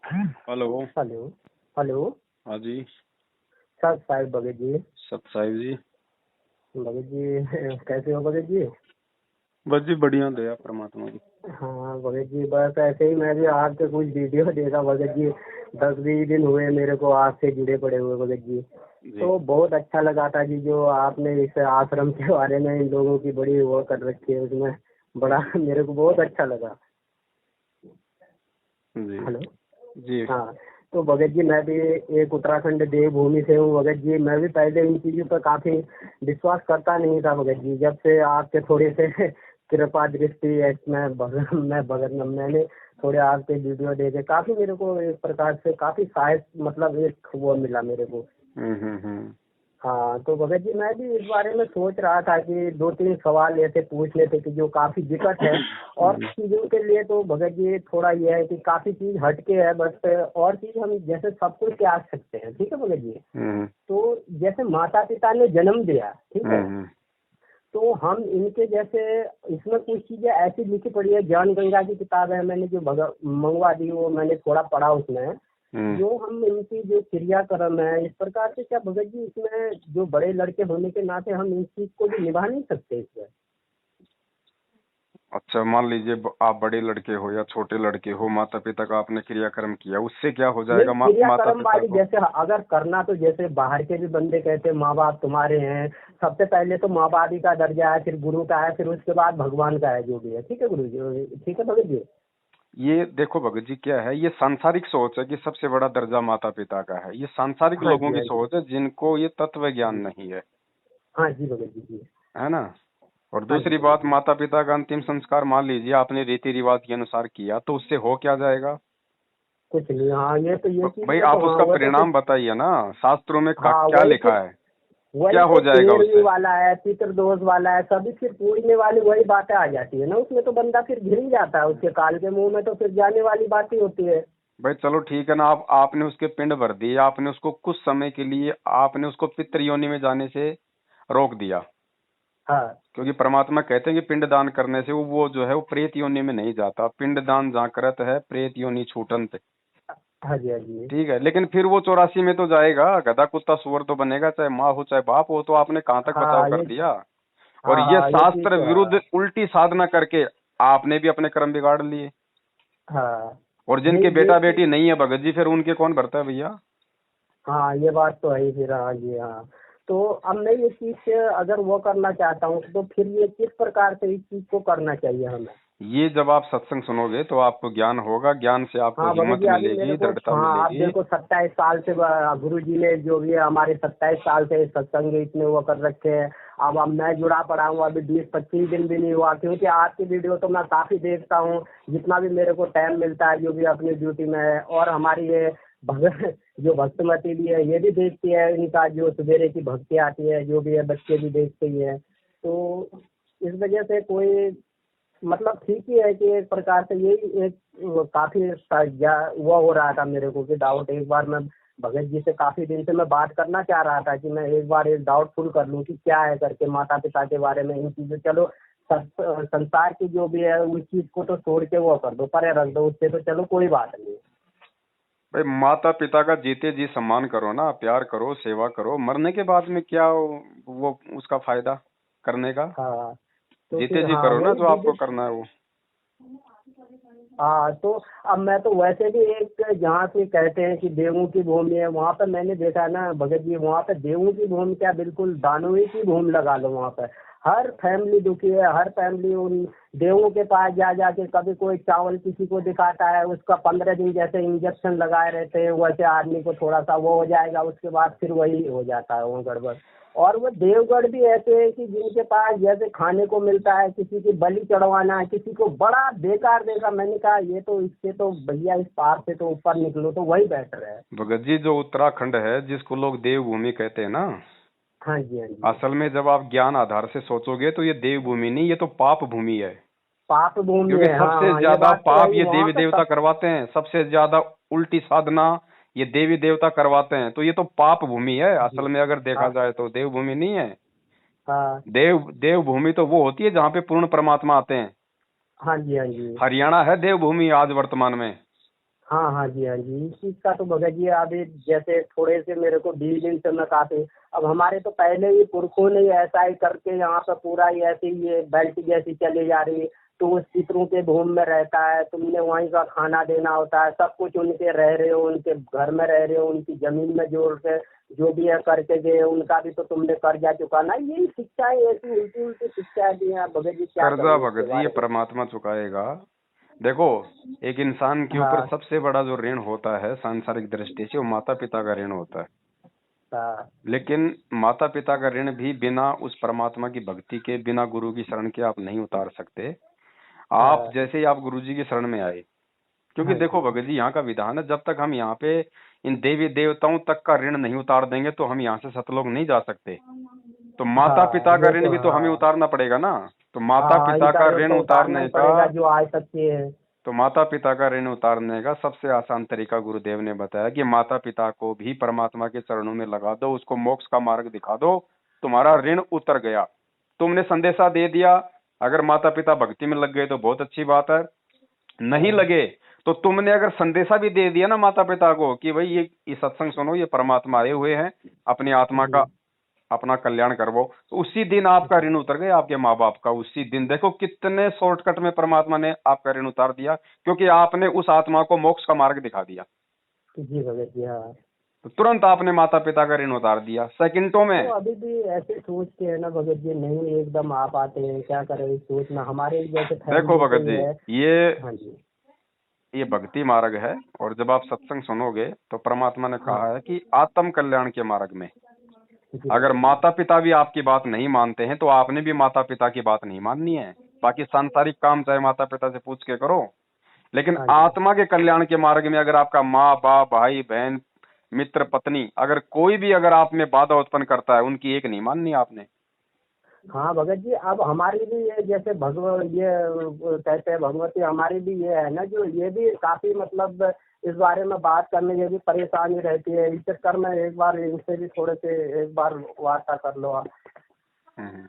Hello. Hello. Hello. हाँ जी। Sir Sahib Bhagat ji. सत साहिब जी। भगत जी कैसे हो भगत जी? बस जी बढ़िया, दया परमात्मा की। हाँ भगत जी, बस ऐसे ही मैं भी आपके कुछ वीडियो देखा भगत जी। 10-20 दिन हुए मेरे को आपसे जुड़े पड़े हुए भगत जी। जी तो बहुत अच्छा लगा था जी, जो आपने इस आश्रम के बारे में इन लोगों की बड़ी वो कर रखी है उसमें। बड़ा मेरे को बहुत अच्छा लगा। जी हेलो। जी। हाँ। तो भगत जी मैं भी एक उत्तराखंड देवभूमि से हूँ भगत जी। मैं भी पहले इन चीज़ों पर काफ़ी विश्वास करता नहीं था भगत जी। जब से आपके थोड़े से कृपा दृष्टि मैंने थोड़े आपके वीडियो देखे, काफ़ी मेरे को एक प्रकार से काफ़ी सहायक मतलब एक वो मिला मेरे को। हम्म। हाँ तो भगत जी मैं भी इस बारे में सोच रहा था कि 2-3 सवाल ऐसे पूछने थे कि जो काफी दिक्कत है। और चीजों के लिए तो भगत जी थोड़ा यह है कि काफी चीज हटके है, बस और चीज हम जैसे सब कुछ त्याग सकते हैं, ठीक है भगत जी। तो जैसे माता पिता ने जन्म दिया, ठीक है, तो हम इनके जैसे इसमें कुछ चीजें ऐसी लिखी पड़ी है, ज्ञान गंगा की किताब है, मैंने जो मंगवा दी वो मैंने थोड़ा पढ़ा उसमें। जो हम इनकी जो क्रियाक्रम है इस प्रकार से, क्या भगत जी इसमें जो बड़े लड़के होने के नाते हम इस चीज को भी निभा नहीं सकते इसमें? अच्छा, मान लीजिए आप बड़े लड़के हो या छोटे लड़के हो, माता पिता का आपने क्रियाक्रम किया, उससे क्या हो नहीं, जाएगा माता क्रियाक्रम पिता वाली को? जैसे अगर करना तो जैसे बाहर के भी बंदे कहते हैं माँ बाप तुम्हारे हैं। सबसे पहले तो माँ बाप ही का दर्जा है, फिर गुरु का है, फिर उसके बाद भगवान का है, जो भी है, ठीक है गुरु जी, ठीक है भगत जी। ये देखो भगत जी, क्या है, ये सांसारिक सोच है कि सबसे बड़ा दर्जा माता पिता का है। ये सांसारिक हाँ लोगों जी, की हाँ जी। सोच है जिनको ये तत्व ज्ञान जी। नहीं है। हाँ जी भगत जी जी। है ना। और हाँ जी दूसरी भगत बात, जी। माता पिता का अंतिम संस्कार मान लीजिए आपने रीति रिवाज के अनुसार किया, तो उससे हो क्या जाएगा? कुछ नहीं, हाँ ये तो ये चीज भाई में तो आप हाँ उसका वो तो फिर। परिणाम बताइए ना। शास्त्रों में हाँ क्या वही लिखा फिर। है? क्या वही हो तो जाएगा तेरहवीं उससे? वाला है, पितृदोष वाला है, सभी फिर पूछने वाली वही बातें आ जाती है ना उसमें, तो बंदा फिर घिर ही जाता है उसके काल के मुंह में, तो फिर जाने वाली बातें होती है। भाई चलो ठीक है ना, आपने उसके पिंड भर दिए, आपने उसको कुछ समय के लिए आपने उसको पितृ योनि में जाने से रोक दिया। हाँ। क्योंकि परमात्मा कहते हैं कि पिंड दान करने से वो जो है वो प्रेत योनि में नहीं जाता। पिंड दान जहाँ करत है प्रेत योनि छूटंत। हाँ जी, हाँ जी। ठीक है, लेकिन फिर वो 84 में तो जाएगा, गधा कुत्ता सुअर तो बनेगा, चाहे माँ हो चाहे बाप हो। तो आपने कहाँ तक बचाव हाँ कर ये। दिया? और हाँ ये हाँ ये चीज शास्त्र तो है। विरुद्ध उल्टी साधना करके आपने भी अपने कर्म बिगाड़ लिए। हाँ और ये जिनके ये बेटा चीज। बेटी नहीं है भगत जी, फिर उनके कौन भरता है भैया? हाँ ये बात तो है ही फिर, हाँ जी हाँ। तो अब मैं ये चीज से अगर वो करना चाहता हूँ तो फिर ये किस प्रकार से इस चीज को करना चाहिए हमें? ये जब आप सत्संग सुनोगे तो आपको ज्ञान होगा, ज्ञान से आपको हाँ भगत हिम्मत जी अभी मेरे मिलेगी, को, दृढ़ता हाँ आप मिलेगी। देखो 27 साल से गुरु जी ने जो भी है हमारे 27 साल से सत्संग इतने वो कर रखे हैं। अब मैं जुड़ा पड़ा हूँ, अभी 20-25 दिन भी नहीं हुआ, क्योंकि आपकी वीडियो तो मैं काफी देखता हूँ, जितना भी मेरे को टाइम मिलता है, जो भी अपनी ड्यूटी में है। और हमारी ये भगत जो भक्तमती भी है ये भी देखती है, इनका जो सवेरे की भक्ति आती है, जो भी है बच्चे भी देखते ही है। तो इस वजह से कोई मतलब ठीक ही है कि एक प्रकार से यही एक काफी वो हो रहा था मेरे को कि डाउट, एक बार मैं भगत जी से काफी दिन से मैं बात करना चाह रहा था कि मैं एक बार एक डाउटफुल कर लूं कि क्या है करके माता पिता के बारे में, इन चीजों, चलो संसार की जो भी है उस चीज को तो छोड़ के वो कर दो, परे रख दो, उससे तो चलो कोई बात नहीं। भाई माता पिता का जीते जी सम्मान करो ना, प्यार करो, सेवा करो। मरने के बाद में क्या वो उसका फायदा करने का? हाँ तो जीते फिर जी हाँ करो ना वही जो आपको दीदी। करना है वो। हाँ तो अब मैं तो वैसे भी एक, जहाँ से कहते हैं कि देवों की भूमि है, वहाँ पर मैंने देखा ना भगत जी, वहाँ पे देवों की भूमि क्या, बिल्कुल दानवी की भूमि लगा लो वहाँ पर। हर फैमिली दुखी है, हर फैमिली उन देवों के पास जा जाके, कभी कोई चावल किसी को दिखाता है, उसका 15 दिन जैसे इंजेक्शन लगाए रहते हैं, वैसे आदमी को थोड़ा सा वो हो जाएगा, उसके बाद फिर वही हो जाता है वो गड़बड़। और वो देवगढ़ भी ऐसे है कि जिनके पास जैसे खाने को मिलता है, किसी की बलि चढ़वाना है, किसी को बड़ा बेकार देखा, मैंने कहा ये तो इससे तो भैया इस पार से तो ऊपर निकलो तो वही बेटर है। भगत जी, जो उत्तराखंड है जिसको लोग देवभूमि कहते हैं ना, हाँ जी, हाँ जी। असल में जब आप ज्ञान आधार से सोचोगे तो ये देवभूमि नहीं, ये तो पाप भूमि है। पाप भूमि क्योंकि है, हाँ सबसे हाँ ये ज्यादा बात तो है पाप ही, ये वहाँ देवी पे देवता सब। करवाते हैं, सबसे ज्यादा उल्टी साधना ये देवी देवता करवाते हैं। तो ये तो पाप भूमि है जी। असल में, अगर देखा हाँ जाए तो देवभूमि नहीं है। हाँ। देवभूमि तो वो होती है जहाँ पे पूर्ण परमात्मा आते हैं। हाँ जी, हाँ जी। हरियाणा है देवभूमि आज वर्तमान में। हाँ हाँ जी, हाँ जी, इस चीज का तो भगत जी अभी जैसे थोड़े से मेरे को 20 दिन से मैं काफी, अब हमारे तो पहले ही पुरखों ने ऐसा ही करके यहाँ पे पूरा ही ऐसे ही ये बेल्ट जैसी चली जा रही, तो उस पितरों के भूमि में रहता है, तुमने वहीं का खाना देना होता है, सब कुछ उनके रह रहे हो, उनके घर में रह रहे हो, उनकी जमीन में जोड़ के जो भी है करके गए, उनका भी तो तुमने कर्जा चुकाना। यही शिक्षाएं, ऐसी उल्टी उल्टी शिक्षाएं दी हैं भगत जी, क्या कर्जा करूँ इसके भगत जी ये बारे में। परमात्मा चुकाएगा। देखो, एक इंसान के ऊपर हाँ सबसे बड़ा जो ऋण होता है सांसारिक दृष्टि से, वो माता पिता का ऋण होता है। हाँ लेकिन माता पिता का ऋण भी बिना उस परमात्मा की भक्ति के, बिना गुरु की शरण के आप नहीं उतार सकते। आप हाँ जैसे ही आप गुरु जी की शरण में आए, क्योंकि हाँ देखो जी भगत जी यहाँ का विधान है, जब तक हम यहाँ पे इन देवी देवताओं तक का ऋण नहीं उतार देंगे तो हम यहाँ से सतलोक नहीं जा सकते। तो माता हाँ, पिता का ये ऋण तो भी तो हमें हाँ। उतारना पड़ेगा ना। तो माता हाँ, पिता इनका का ऋण ऋण तो उतारना ही उतारने का पड़ेगा जो आज तक के है। तो माता पिता का ऋण उतारने का सबसे आसान तरीका गुरुदेव ने बताया कि माता पिता को भी परमात्मा के चरणों में लगा दो, उसको मोक्ष का मार्ग दिखा दो, तुम्हारा ऋण उतर गया। तुमने संदेशा दे दिया, अगर माता पिता भक्ति में लग गए तो बहुत अच्छी बात है, नहीं हाँ लगे तो तुमने अगर संदेशा भी दे दिया ना माता पिता को कि भाई ये सत्संग सुनो, ये परमात्मा आए हुए हैं अपनी आत्मा का जी। अपना कल्याण करवाओ, तो उसी दिन आपका ऋण उतर गया आपके माँ बाप का। उसी दिन देखो कितने शॉर्टकट में परमात्मा ने आपका ऋण उतार दिया, क्योंकि आपने उस आत्मा को मोक्ष का मार्ग दिखा दिया। जी भगत जी, हाँ। तो तुरंत आपने माता पिता का ऋण उतार दिया सेकंडों तो में। अभी भी ऐसे सोचते हैं ना भगत जी, नहीं एकदम आ पाते हैं, क्या करें इस सोचना, हमारे जैसे देखो फैमिली से भगत ही जी, है। ये हाँ जी। ये भक्ति मार्ग है, और जब आप सत्संग सुनोगे तो परमात्मा ने हाँ कहा है कि आत्म कल्याण के मार्ग में जी अगर भगत जी। माता पिता भी आपकी बात नहीं मानते हैं तो आपने भी माता पिता की बात नहीं माननी है। बाकी सांसारिक काम चाहे माता पिता से पूछ के करो, लेकिन हाँ जी। आत्मा के कल्याण के मार्ग में अगर आपका माँ बाप भाई बहन मित्र पत्नी अगर कोई भी अगर आप में बाधा उत्पन्न करता है, उनकी एक नहीं माननी आपने। हाँ भगत जी, अब हमारी भी ये जैसे ये कहते हैं भगवती, हमारी भी ये है ना, जो ये भी काफी मतलब इस बारे में बात करने ये भी परेशानी रहती है, इस चक्कर में एक बार इनसे भी थोड़े से एक बार वार्ता कर लो आप। हम्म।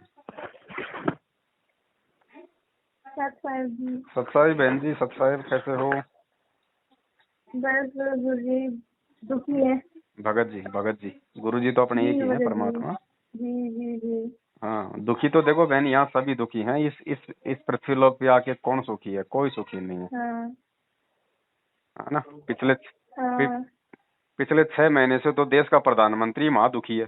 सत्संग जी। सत्साई बहन जी, सत्साई कैसे हो? बस गुरु जी दुखी है। भगत जी गुरु जी तो अपने एक जी ही हैं, भगत जी। परमात्मा। जी जी जी। हाँ, दुखी तो देखो बहन यहाँ सभी दुखी हैं। इस पृथ्वी लोक पे आके कौन सुखी है? कोई सुखी नहीं है, हाँ है ना। पि, हाँ। पिछले 6 महीने से तो देश का प्रधानमंत्री महा दुखी है।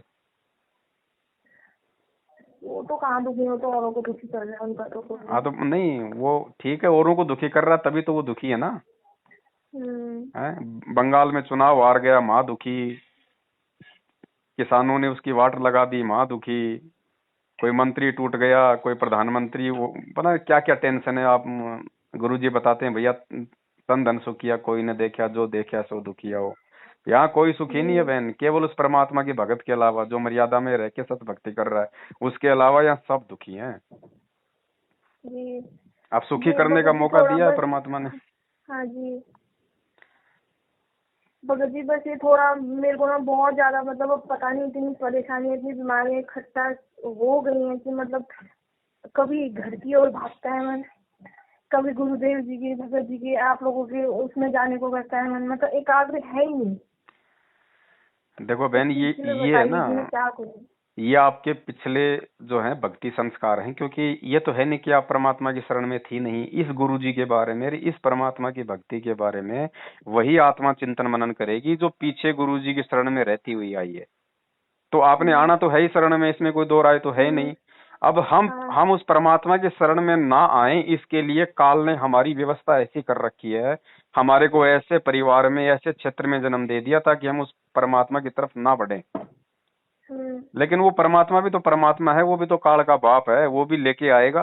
वो तो कहाँ दुखी हो, तो औरों को दुखी कर रहे हैं, उनका तो कोई हाँ नहीं। तो नहीं, वो ठीक है, औरों को दुखी कर रहा है तभी तो वो दुखी है ना। हम्म। है, बंगाल में चुनाव हार गया महा दुखी, किसानों ने उसकी वाट लगा दी महा दुखी, कोई मंत्री टूट गया, कोई प्रधानमंत्री, वो पता क्या क्या टेंशन है। आप गुरुजी बताते हैं भैया, तन धन सुखिया कोई न देखा, जो देखा सो दुखिया हो। यहाँ कोई सुखी नहीं है जी बहन, केवल उस परमात्मा की भगत के अलावा, जो मर्यादा में रह के सत भक्ति कर रहा है, उसके अलावा यहाँ सब दुखी हैं। जी। आप सुखी ये करने का भगत जी मौका थोड़ा दिया है बस। परमात्मा ने। हाँ जी भगत जी, बस ये थोड़ा मेरे को ना बहुत ज्यादा मतलब अब पता नहीं इतनी परेशानी, इतनी बीमारियां इकट्ठा हो गई हैं कि मतलब कभी घर की ओर भागता है मन, कभी गुरुदेव जी की, भगत जी की, आप लोगों के उसमें जाने को करता है मन, मतलब एकाग्र है ही नहीं। देखो इस बहन, चीज के लिए ये है बताइए ना, कि मैं क्या करूँ। ये आपके पिछले जो है भक्ति संस्कार हैं, क्योंकि ये तो है नहीं कि आप परमात्मा की शरण में थी नहीं। इस गुरु जी के बारे में, इस परमात्मा की भक्ति के बारे में वही आत्मा चिंतन मनन करेगी जो पीछे गुरु जी की शरण में रहती हुई आई है। तो आपने हम्म। आना तो है ही शरण में, इसमें कोई दो राय तो है ही हम्म। नहीं। अब हम हाँ। हम उस परमात्मा के शरण में ना आए, इसके लिए काल ने हमारी व्यवस्था ऐसी कर रखी है, हमारे को ऐसे परिवार में, ऐसे क्षेत्र में जन्म दे दिया ताकि हम उस परमात्मा की तरफ ना बढ़े। हम्म। लेकिन वो परमात्मा भी तो परमात्मा है, वो भी तो काल का बाप है, वो भी लेके आएगा।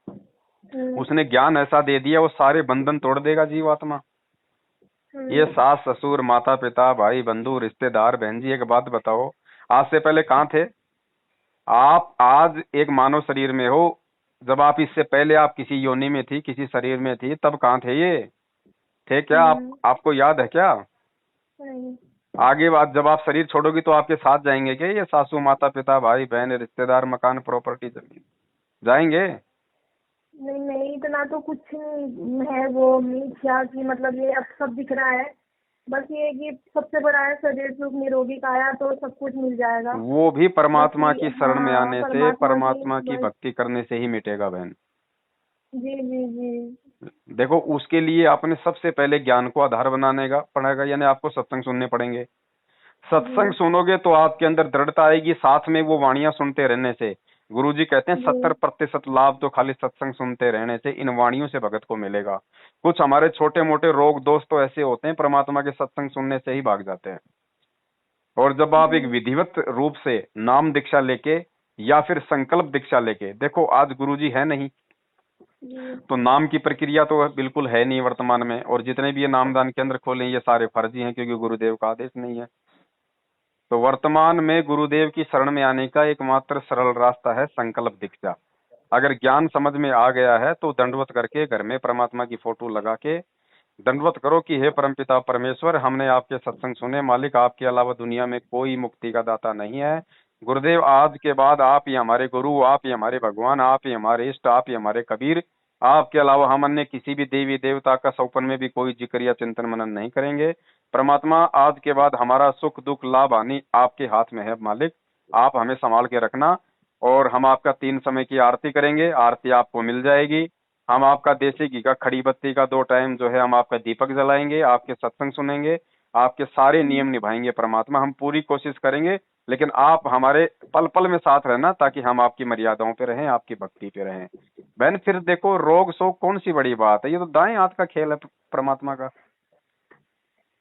हम्म। उसने ज्ञान ऐसा दे दिया, वो सारे बंधन तोड़ देगा जीवात्मा। ये हम्म। सास ससुर माता पिता भाई बंधु रिश्तेदार, बहन जी एक बात बताओ, आज से पहले कहाँ थे आप? आज एक मानव शरीर में हो, जब आप इससे पहले आप किसी योनि में थी, किसी शरीर में थी, तब कहाँ थे ये? थे क्या? आपको याद है क्या? नहीं। आगे बात, जब आप शरीर छोड़ोगी तो आपके साथ जाएंगे क्या ये सासू माता पिता भाई बहन रिश्तेदार मकान प्रॉपर्टी जमीन? जाएंगे? नहीं नहीं, इतना तो कुछ नहीं है वो मिथ्या की, मतलब ये अब सब दिख रहा है। बस ये है कि सबसे बड़ा है शरीर सुख निरोगी काया, तो सब कुछ मिल जाएगा। वो भी बस परमात्मा की ये, शरण में हाँ, आने से, परमात्मा की परमात्मा की बस। भक्ति करने से ही मिटेगा बहन। जी जी जी। देखो उसके लिए आपने सबसे पहले ज्ञान को आधार बनाने का पड़ेगा, यानी आपको सत्संग सुनने पड़ेंगे। सत्संग जी सुनोगे तो आपके अंदर दृढ़ता आएगी, साथ में वो वाणियां सुनते रहने से। गुरुजी कहते हैं जी 70% लाभ तो खाली सत्संग सुनते रहने से, इन वाणियों से भगत को मिलेगा। कुछ हमारे छोटे मोटे रोग दोस्त तो ऐसे होते हैं, परमात्मा के सत्संग सुनने से ही भाग जाते हैं। और जब आप एक जी विधिवत रूप से नाम दीक्षा लेके या फिर संकल्प दीक्षा लेके, देखो आज गुरुजी है नहीं जी तो नाम की प्रक्रिया तो बिल्कुल है नहीं वर्तमान में, और जितने भी ये नामदान केंद्र खोले ये सारे फर्जी हैं क्योंकि गुरुदेव का आदेश नहीं है। तो वर्तमान में गुरुदेव की शरण में आने का एकमात्र सरल रास्ता है संकल्प दीक्षा। अगर ज्ञान समझ में आ गया है तो दंडवत करके घर में परमात्मा की फोटो लगा के दंडवत करो कि हे परमपिता परमेश्वर, हमने आपके सत्संग सुने, मालिक आपके अलावा दुनिया में कोई मुक्ति का दाता नहीं है। गुरुदेव आज के बाद आप ही हमारे गुरु, आप ही हमारे भगवान, आप ही हमारे इष्ट, आप ही हमारे कबीर। आपके अलावा हम अन्य किसी भी देवी देवता का सौपन में भी कोई जिक्र या चिंतन मनन नहीं करेंगे। परमात्मा आज के बाद हमारा सुख दुख लाभ हानि आपके हाथ में है मालिक, आप हमें संभाल के रखना। और हम आपका 3 समय की आरती करेंगे, आरती आपको मिल जाएगी। हम आपका देसी घी का खड़ी बत्ती का 2 टाइम जो है हम आपका दीपक जलाएंगे, आपके सत्संग सुनेंगे, आपके सारे नियम निभाएंगे। परमात्मा हम पूरी कोशिश करेंगे, लेकिन आप हमारे पल पल में साथ रहना ताकि हम आपकी मर्यादाओं पे रहें, आपकी भक्ति पे रहें। बहन फिर देखो रोग शोक कौन सी बड़ी बात है, ये तो दाएं हाथ का खेल है परमात्मा का।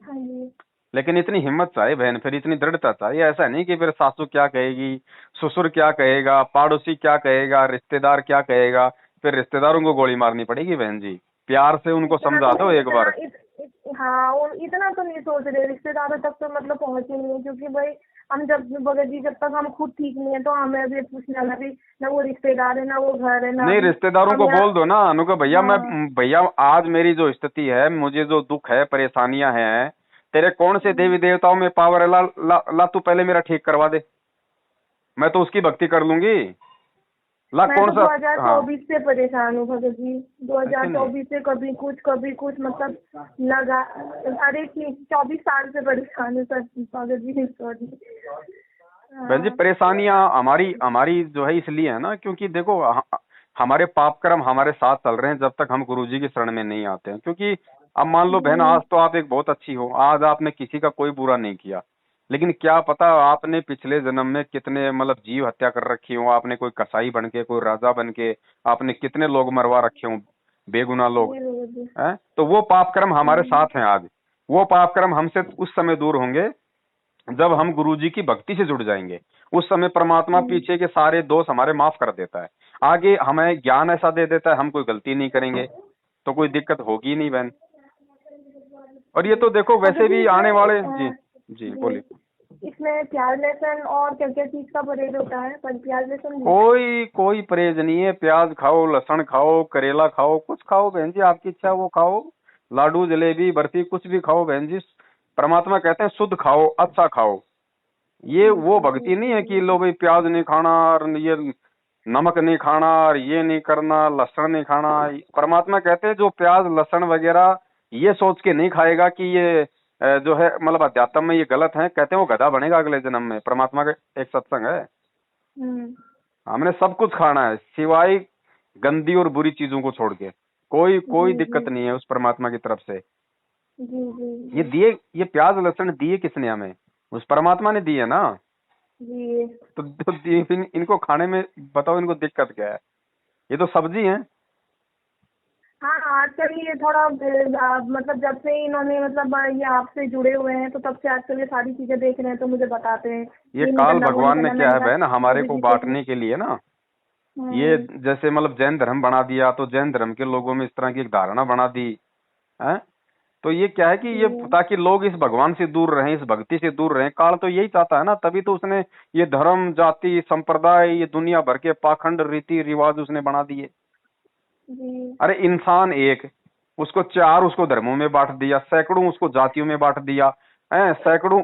हाँ जी। लेकिन इतनी हिम्मत चाहिए बहन, फिर इतनी दृढ़ता चाहिए। ऐसा नहीं कि फिर सासू क्या कहेगी, ससुर क्या कहेगा, पड़ोसी क्या कहेगा, रिश्तेदार क्या कहेगा, फिर रिश्तेदारों को गोली मारनी पड़ेगी बहन जी। प्यार से उनको इतना समझा तो दो नहीं, एक बार। हाँ, और इतना तो नहीं सोच रहे, रिश्तेदारों तक तो मतलब पहुंचे नहीं है, क्योंकि भाई हम जब भगत जी जब तक हम खुद ठीक नहीं है तो हमें अभी पूछने वाला भी ना, वो रिश्तेदार है ना वो घर है ना नहीं अभी रिश्तेदारों हम को यहाँ। बोल दो ना, उनको भैया मैं, हाँ भैया आज मेरी जो स्थिति है, मुझे जो दुख है परेशानियां हैं, तेरे कौन से देवी देवताओं में पावर है, ला, ला, ला तू पहले मेरा ठीक करवा दे, मैं तो उसकी भक्ति कर लूंगी। ला मैं कौन तो सा। हाँ 2024 से परेशान हूँ भगत जी, ऐसे नहीं, 2024 से कभी कुछ मतलब लगा। अरे 24 साल से परेशान हूँ सर भगत जी, सॉरी। बहन जी परेशानियां हमारी हमारी जो है इसलिए है ना, क्योंकि देखो हमारे पाप कर्म हमारे साथ चल रहे हैं जब तक हम गुरुजी की शरण में नहीं आते हैं। क्योंकि अब मान लो बहन, आज तो आप एक बहुत अच्छी हो, आज आपने किसी का कोई बुरा नहीं किया, लेकिन क्या पता आपने पिछले जन्म में कितने मतलब जीव हत्या कर रखी हो, आपने कोई कसाई बन के, कोई राजा बन के आपने कितने लोग मरवा रखे हो, बेगुनाह लोग जी भगत जी। हैं। तो वो पाप कर्म हमारे साथ हैं आज। वो पाप कर्म हमसे उस समय दूर होंगे जब हम गुरुजी की भक्ति से जुड़ जाएंगे। उस समय परमात्मा पीछे के सारे दोष हमारे माफ कर देता है, आगे हमें ज्ञान ऐसा दे देता है, हम कोई गलती नहीं करेंगे तो कोई दिक्कत होगी नहीं बहन। और ये तो देखो वैसे भगत जी भी आने इसमें वाले। जी जी बोलिए। इसमें प्याज लहसुन और क्या क्या चीज का परहेज होता है, पर प्याज लहसुन भी? कोई कोई परहेज नहीं है, प्याज खाओ, लहसुन खाओ, करेला खाओ, कुछ खाओ बहन जी, आपकी इच्छा वो खाओ, लाडू जलेबी बर्फी कुछ भी खाओ बहन जी। परमात्मा कहते हैं शुद्ध खाओ, अच्छा खाओ। ये वो भक्ति नहीं है कि लो भाई प्याज नहीं खाना और ये नमक नहीं खाना और ये नहीं करना, लहसुन नहीं खाना। परमात्मा कहते हैं जो प्याज लहसुन वगैरह ये सोच के नहीं खाएगा कि ये जो है मतलब अध्यात्म में ये गलत है, कहते हैं वो गधा बनेगा अगले जन्म में। परमात्मा का एक सत्संग है। हम्म। हमने सब कुछ खाना है सिवाय गंदी और बुरी चीजों को छोड़ के। कोई कोई जी जी दिक्कत नहीं है उस परमात्मा की तरफ से। जी जी ये जी दिए, ये प्याज लहसुन दिए किसने हमें? उस परमात्मा ने दिए ना। जी। तो इनको खाने में बताओ इनको दिक्कत क्या है? ये तो सब्जी है। हाँ, आजकल ये थोड़ा मतलब जब से इन्होंने मतलब ये आपसे जुड़े हुए हैं तो तब से आजकल ये सारी चीजें देख रहे हैं तो मुझे बताते हैं ये ये नहीं काल करना वो नहीं भगवान ने करना, क्या है मैंने बहन कहा हमारे गुरु को जी से। बांटने के लिए ना, ये हम्म। जैसे मतलब जैन धर्म बना दिया तो जैन धर्म के लोगों में इस तरह की एक धारणा बना दी है। तो ये क्या है कि ये ताकि लोग इस भगवान से दूर रहें, इस भक्ति से दूर रहें। काल तो यही चाहता है ना, तभी तो उसने ये धर्म जाति संप्रदाय ये दुनिया भर के पाखंड रीति रिवाज उसने बना दिए। जी अरे इंसान एक, उसको 4 उसको धर्मों में बांट दिया, सैकड़ों उसको जातियों में बांट दिया है, सैकड़ों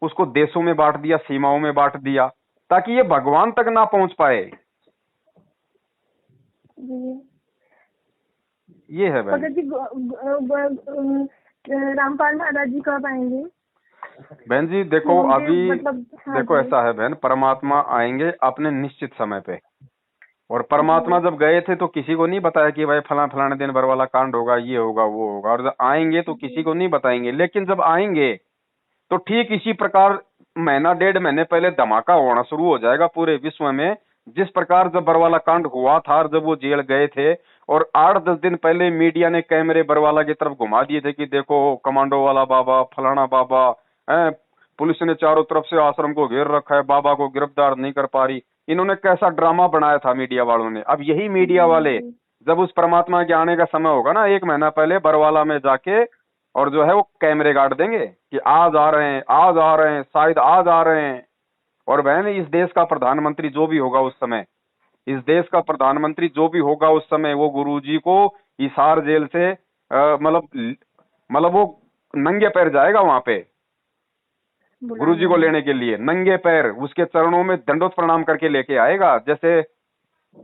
उसको देशों में बांट दिया, सीमाओं में बांट दिया, ताकि ये भगवान तक ना पहुंच पाए। जी। ये है बहन। भगत जी रामपाल महाराज जी कब आएंगे? बहन जी देखो उनके अभी मतलब हाँ देखो जी। ऐसा है बहन, परमात्मा आएंगे अपने निश्चित समय पे। और परमात्मा जब गए थे तो किसी को नहीं बताया कि भाई फलाने दिन बरवाला कांड होगा, ये होगा, वो होगा। और जब आएंगे तो किसी को नहीं बताएंगे, लेकिन जब आएंगे तो ठीक इसी प्रकार महीना 1.5 महीने पहले धमाका होना शुरू हो जाएगा पूरे विश्व में। जिस प्रकार जब बरवाला कांड हुआ था और जब वो जेल गए थे, और 8-10 दिन पहले मीडिया ने कैमरे बरवाला की तरफ घुमा दिए थे कि देखो कमांडो वाला बाबा, फलाना बाबा है, पुलिस ने चारों तरफ से आश्रम को घेर रखा है, बाबा को गिरफ्तार नहीं कर पा रही। इन्होंने कैसा ड्रामा बनाया था मीडिया वालों ने। अब यही मीडिया वाले जब उस परमात्मा के आने का समय होगा ना 1 महीना पहले बरवाला में जाके, और जो है वो कैमरे गाड़ देंगे कि आज आ रहे हैं, आज आ रहे हैं, शायद आज आ रहे हैं। और बहन इस देश का प्रधानमंत्री जो भी होगा उस समय, इस देश का प्रधानमंत्री जो भी होगा उस समय, वो गुरुजी को हिसार जेल से मतलब वो नंगे पैर जाएगा वहां पे गुरुजी को लेने के लिए। नंगे पैर उसके चरणों में दंडोत प्रणाम करके लेके आएगा। जैसे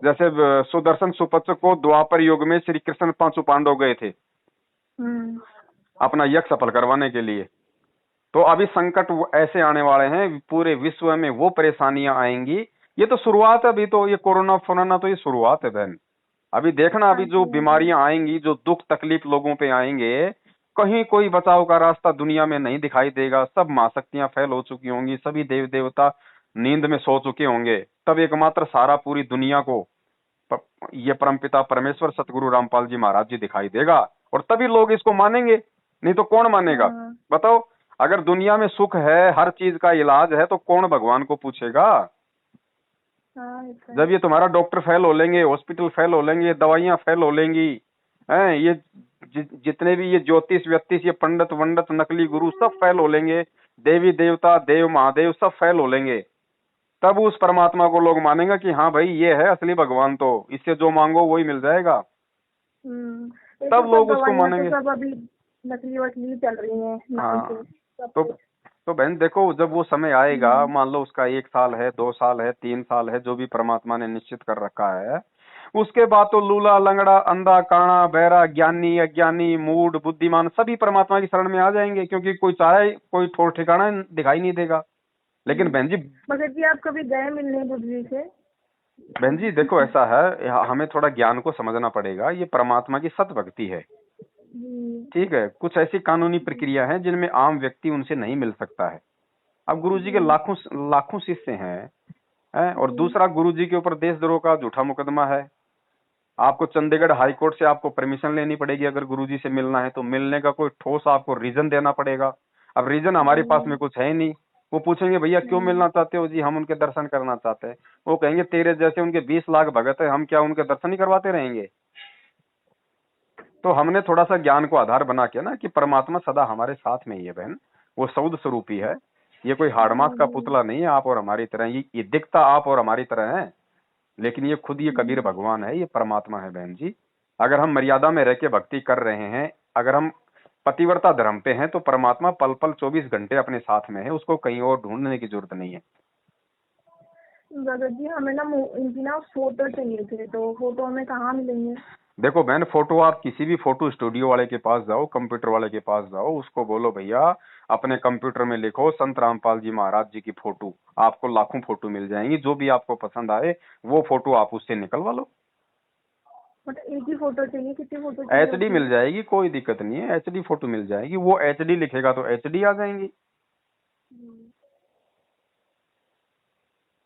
जैसे सुदर्शन सुपच्च को द्वापर युग में श्री कृष्ण 5 पांडव गए थे अपना यज्ञ सफल करवाने के लिए। तो अभी संकट ऐसे आने वाले हैं पूरे विश्व में, वो परेशानियां आएंगी। ये तो शुरुआत है, अभी तो ये कोरोना फोरोना तो ये शुरुआत है बहन। अभी देखना अभी जो बीमारियां आएंगी, जो दुख तकलीफ लोगों पे आएंगे, कहीं कोई बचाव का रास्ता दुनिया में नहीं दिखाई देगा। सब महाशक्तियां फैल हो चुकी होंगी, सभी देव देवता नींद में सो चुके होंगे। तब एकमात्र सारा पूरी दुनिया को ये परमपिता परमेश्वर सतगुरु रामपाल जी महाराज जी दिखाई देगा, और तभी लोग इसको मानेंगे, नहीं तो कौन मानेगा? बताओ, अगर दुनिया में सुख है, हर चीज का इलाज है, तो कौन भगवान को पूछेगा? जब ये तुम्हारा डॉक्टर फेल हो लेंगे, हॉस्पिटल फेल हो लेंगे, दवाइयां फेल हो लेंगी, हैं ये जितने भी ये ज्योतिष व्यक्तिष, ये पंडित वंडित नकली गुरु सब फेल हो लेंगे, देवी देवता देव महादेव सब फेल हो लेंगे, तब उस परमात्मा को लोग मानेंगे कि हाँ भाई ये है असली भगवान, तो इससे जो मांगो वही मिल जाएगा। तब लोग उसको मानेंगे। सब अभी नकली वकली चल रही हैं। हाँ तो बहन देखो, जब वो समय आएगा, मान लो उसका 1 साल है, 2 साल है, 3 साल है, जो भी परमात्मा ने निश्चित कर रखा है, उसके बाद तो लूला लंगड़ा अंधा काना बहरा ज्ञानी अज्ञानी मूढ़ बुद्धिमान सभी परमात्मा की शरण में आ जाएंगे, क्योंकि कोई चाहे कोई ठोर ठिकाना दिखाई नहीं देगा। लेकिन बहन जी, मगर जी आप कभी गए मिलने बुद्धि से? बहन जी देखो ऐसा है, हमें थोड़ा ज्ञान को समझना पड़ेगा। ये परमात्मा की सत भक्ति है, ठीक है। कुछ ऐसी कानूनी प्रक्रिया है जिनमें आम व्यक्ति उनसे नहीं मिल सकता है। अब गुरुजी के लाखों शिष्य हैं, और दूसरा गुरुजी के ऊपर देशद्रोह का झूठा मुकदमा है। आपको चंडीगढ़ हाई कोर्ट से आपको परमिशन लेनी पड़ेगी, अगर गुरुजी से मिलना है तो मिलने का कोई ठोस आपको रीजन देना पड़ेगा। अब रीजन हमारे पास में कुछ है ही नहीं। वो पूछेंगे भैया क्यों मिलना चाहते हो? जी हम उनके दर्शन करना चाहते हैं। वो कहेंगे तेरे जैसे उनके 20 लाख भगत है, हम क्या उनके दर्शन ही करवाते रहेंगे? तो हमने थोड़ा सा ज्ञान को आधार बना के ना कि परमात्मा सदा हमारे साथ में ही है बहन, वो सौद स्वरूप ही है। ये कोई हाड़मास का पुतला नहीं है आप और हमारी तरह। ये दिखता आप और हमारी तरह है, लेकिन ये खुद ये कबीर भगवान है, ये परमात्मा है बहन जी। अगर हम मर्यादा में रह के भक्ति कर रहे हैं, अगर हम पतिव्रता धर्म पे हैं, तो परमात्मा पल पल 24 घंटे अपने साथ में है, उसको कहीं और ढूंढने की जरूरत नहीं है। भगत जी हमें ना इनकी ना फोटो चाहिए थे, तो फोटो हमें कहाँ मिलेंगे? देखो बहन, फोटो आप किसी भी फोटो स्टूडियो वाले के पास जाओ, कंप्यूटर वाले के पास जाओ, उसको बोलो भैया अपने कंप्यूटर में लिखो संत रामपाल जी महाराज जी की फोटो, आपको लाखों फोटो मिल जाएंगी। जो भी आपको पसंद आए वो फोटो आप उससे निकलवा लो। मतलब एक ही फोटो चाहिए? कितनी फोटो चाहिए? एचडी मिल जाएगी, कोई दिक्कत नहीं है, एचडी फोटो मिल जाएगी। वो एचडी लिखेगा तो एचडी आ जाएंगी।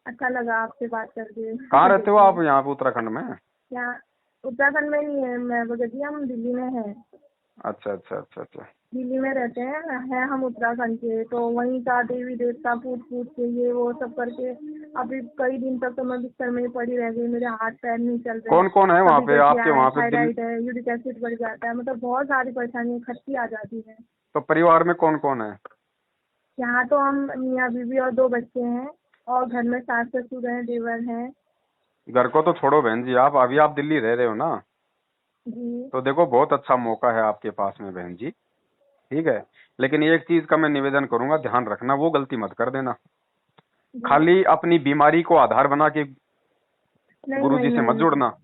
अच्छा लगा आपसे बात करके। कहाँ रहते हो आप? यहाँ पे उत्तराखंड में? यहाँ उत्तराखंड में नहीं है मैं भगत जी, हम दिल्ली में हैं। अच्छा अच्छा अच्छा अच्छा, दिल्ली में रहते हैं हम उत्तराखंड के। तो वहीं का देवी देवता पूछ के ये वो सब करके अभी कई दिन तक तो मैं बिस्तर में ही पड़ी रह गई, मेरे हाथ पैर नहीं चल रहे। कौन कौन है वहाँ पे आपके? वहाँ पे थायराइड है, यूरिक एसिड बढ़ जाता है, मतलब बहुत सारी परेशानियां इकट्ठी आ जाती है। तो परिवार में कौन कौन है? यहाँ तो हम मियाँ बीवी और 2 बच्चे हैं, और घर में सास ससुर हैं, देवर हैं। घर को तो छोड़ो बहन जी, आप अभी आप दिल्ली रह रहे हो ना जी। तो देखो बहुत अच्छा मौका है आपके पास में बहन जी, ठीक है। लेकिन एक चीज का मैं निवेदन करूंगा, ध्यान रखना, वो गलती मत कर देना। खाली अपनी बीमारी को आधार बना के गुरुजी से मत जुड़ना।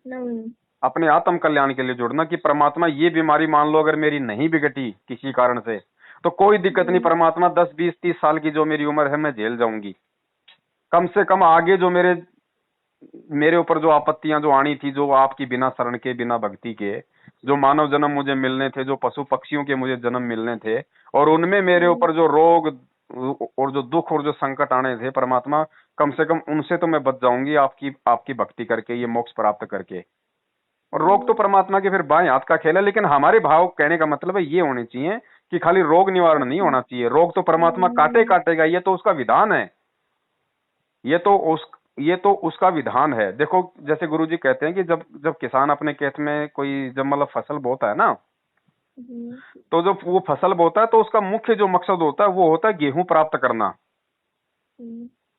नहीं अपने आत्म कल्याण के लिए जुड़ना कि परमात्मा ये बीमारी मान लो अगर मेरी नहीं बिगटी किसी कारण से तो कोई दिक्कत नहीं, परमात्मा 10 20 30 साल की जो मेरी उम्र है मैं झेल जाऊंगी, कम से कम आगे जो मेरे मेरे ऊपर जो आपत्तियां जो आनी थी, जो आपकी बिना शरण के बिना भक्ति के जो मानव जन्म मुझे मिलने थे, जो पशु पक्षियों के मुझे जन्म मिलने थे, और उनमें मेरे ऊपर जो रोग और जो दुख और जो संकट आने थे, परमात्मा कम से कम उनसे तो मैं बच जाऊंगी आपकी आपकी भक्ति करके, ये मोक्ष प्राप्त करके। और रोग तो परमात्मा के फिर बाएं हाथ का खेल है, लेकिन हमारे भाव कहने का मतलब है ये होने चाहिए कि खाली रोग निवारण नहीं होना चाहिए, रोग तो परमात्मा काटे काटेगा, ये तो उसका विधान है, ये तो उसका विधान है। देखो जैसे गुरुजी कहते हैं कि जब जब किसान अपने खेत में कोई जब मतलब फसल बोता है ना, तो जब वो फसल बोता है तो उसका मुख्य जो मकसद होता है वो होता है गेहूं प्राप्त करना।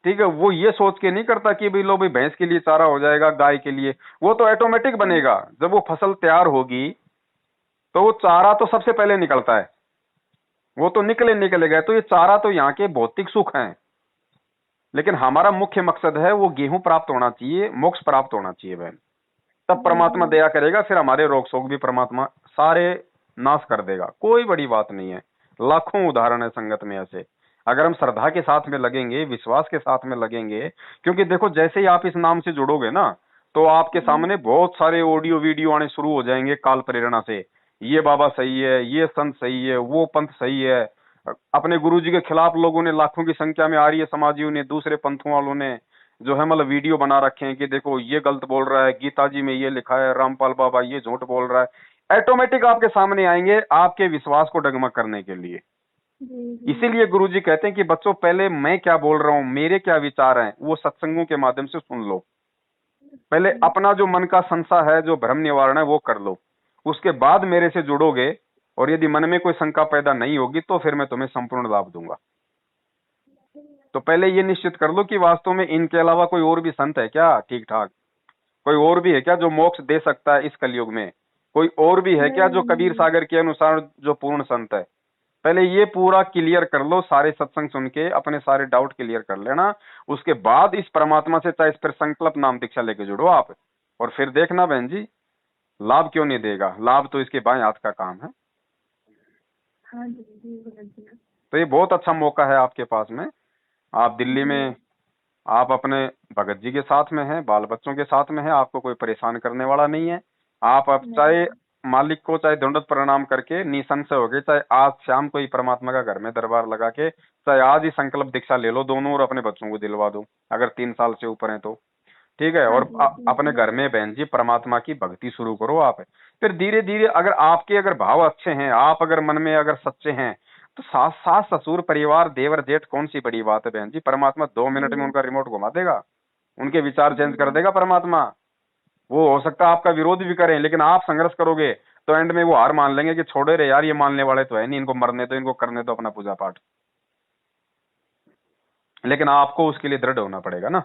ठीक है, वो ये सोच के नहीं करता कि भाई लो भाई भैंस के लिए चारा हो जाएगा, गाय के लिए, वो तो ऑटोमेटिक बनेगा। जब वो फसल तैयार होगी तो वो चारा तो सबसे पहले निकलता है, वो तो निकलेगा। तो ये चारा तो यहाँ के भौतिक सुख हैं, लेकिन हमारा मुख्य मकसद है वो गेहूं प्राप्त होना चाहिए, मोक्ष प्राप्त होना चाहिए बहन। तब परमात्मा दया करेगा, फिर हमारे रोग शोक भी परमात्मा सारे नाश कर देगा। कोई बड़ी बात नहीं है, लाखों उदाहरण है संगत में ऐसे। अगर हम श्रद्धा के साथ में लगेंगे, विश्वास के साथ में लगेंगे, क्योंकि देखो जैसे ही आप इस नाम से जुड़ोगे ना, तो आपके सामने बहुत सारे ऑडियो वीडियो आने शुरू हो जाएंगे काल प्रेरणा से। ये बाबा सही है, ये संत सही है, वो पंथ सही है। अपने गुरुजी के खिलाफ लोगों ने लाखों की संख्या में आर्य समाजियों ने, दूसरे पंथों वालों ने जो है मतलब वीडियो बना रखे हैं कि देखो ये गलत बोल रहा है, गीता जी में ये लिखा है, रामपाल बाबा ये झूठ बोल रहा है। ऑटोमेटिक आपके सामने आएंगे आपके विश्वास को डगमग करने के लिए। इसीलिए गुरुजी कहते हैं कि बच्चों पहले मैं क्या बोल रहा हूं, मेरे क्या विचार हैं, वो सत्संगों के माध्यम से सुन लो। पहले अपना जो मन का संशय है, जो भ्रम निवारण है वो कर लो, उसके बाद मेरे से जुड़ोगे। और यदि मन में कोई शंका पैदा नहीं होगी तो फिर मैं तुम्हें संपूर्ण लाभ दूंगा। तो पहले ये निश्चित कर लो कि वास्तव में इनके अलावा कोई और भी संत है क्या ठीक ठाक, कोई और भी है क्या जो मोक्ष दे सकता है इस कलयुग में, कोई और भी है क्या जो कबीर सागर के अनुसार जो पूर्ण संत है। पहले ये पूरा क्लियर कर लो, सारे सत्संग सुन के अपने सारे डाउट क्लियर कर लेना। उसके बाद इस परमात्मा से चाहे इस पर संकल्प नाम दीक्षा लेके जुड़ो आप, और फिर देखना बहन जी लाभ क्यों नहीं देगा। लाभ तो इसके बाएं हाथ का काम है। हाँ जी। तो ये बहुत अच्छा मौका है आपके पास में। आप दिल्ली में आप अपने भगत जी के साथ में हैं, बाल बच्चों के साथ में हैं, आपको कोई परेशान करने वाला नहीं है। आप अब चाहे मालिक को चाहे दंडवत प्रणाम करके निसंशय हो गए, चाहे आज शाम को ही परमात्मा का घर में दरबार लगा के चाहे आज ही संकल्प दीक्षा ले लो दोनों, और अपने बच्चों को दिलवा दो अगर 3 साल से ऊपर है तो। ठीक है, और अपने घर में बहन जी परमात्मा की भक्ति शुरू करो आप। फिर धीरे धीरे अगर आपके अगर भाव अच्छे हैं, आप अगर मन में अगर सच्चे हैं, तो सास ससुर परिवार देवर जेठ कौन सी बड़ी बात है बहन जी। परमात्मा 2 मिनट में उनका रिमोट घुमा देगा, उनके विचार चेंज कर देगा परमात्मा। वो हो सकता है आपका विरोध भी करें, लेकिन आप संघर्ष करोगे तो एंड में वो हार मान लेंगे कि छोड़े रे यार, ये मानने वाले तो है नहीं, इनको मरने दो, इनको करने दो अपना पूजा पाठ। लेकिन आपको उसके लिए दृढ़ होना पड़ेगा ना।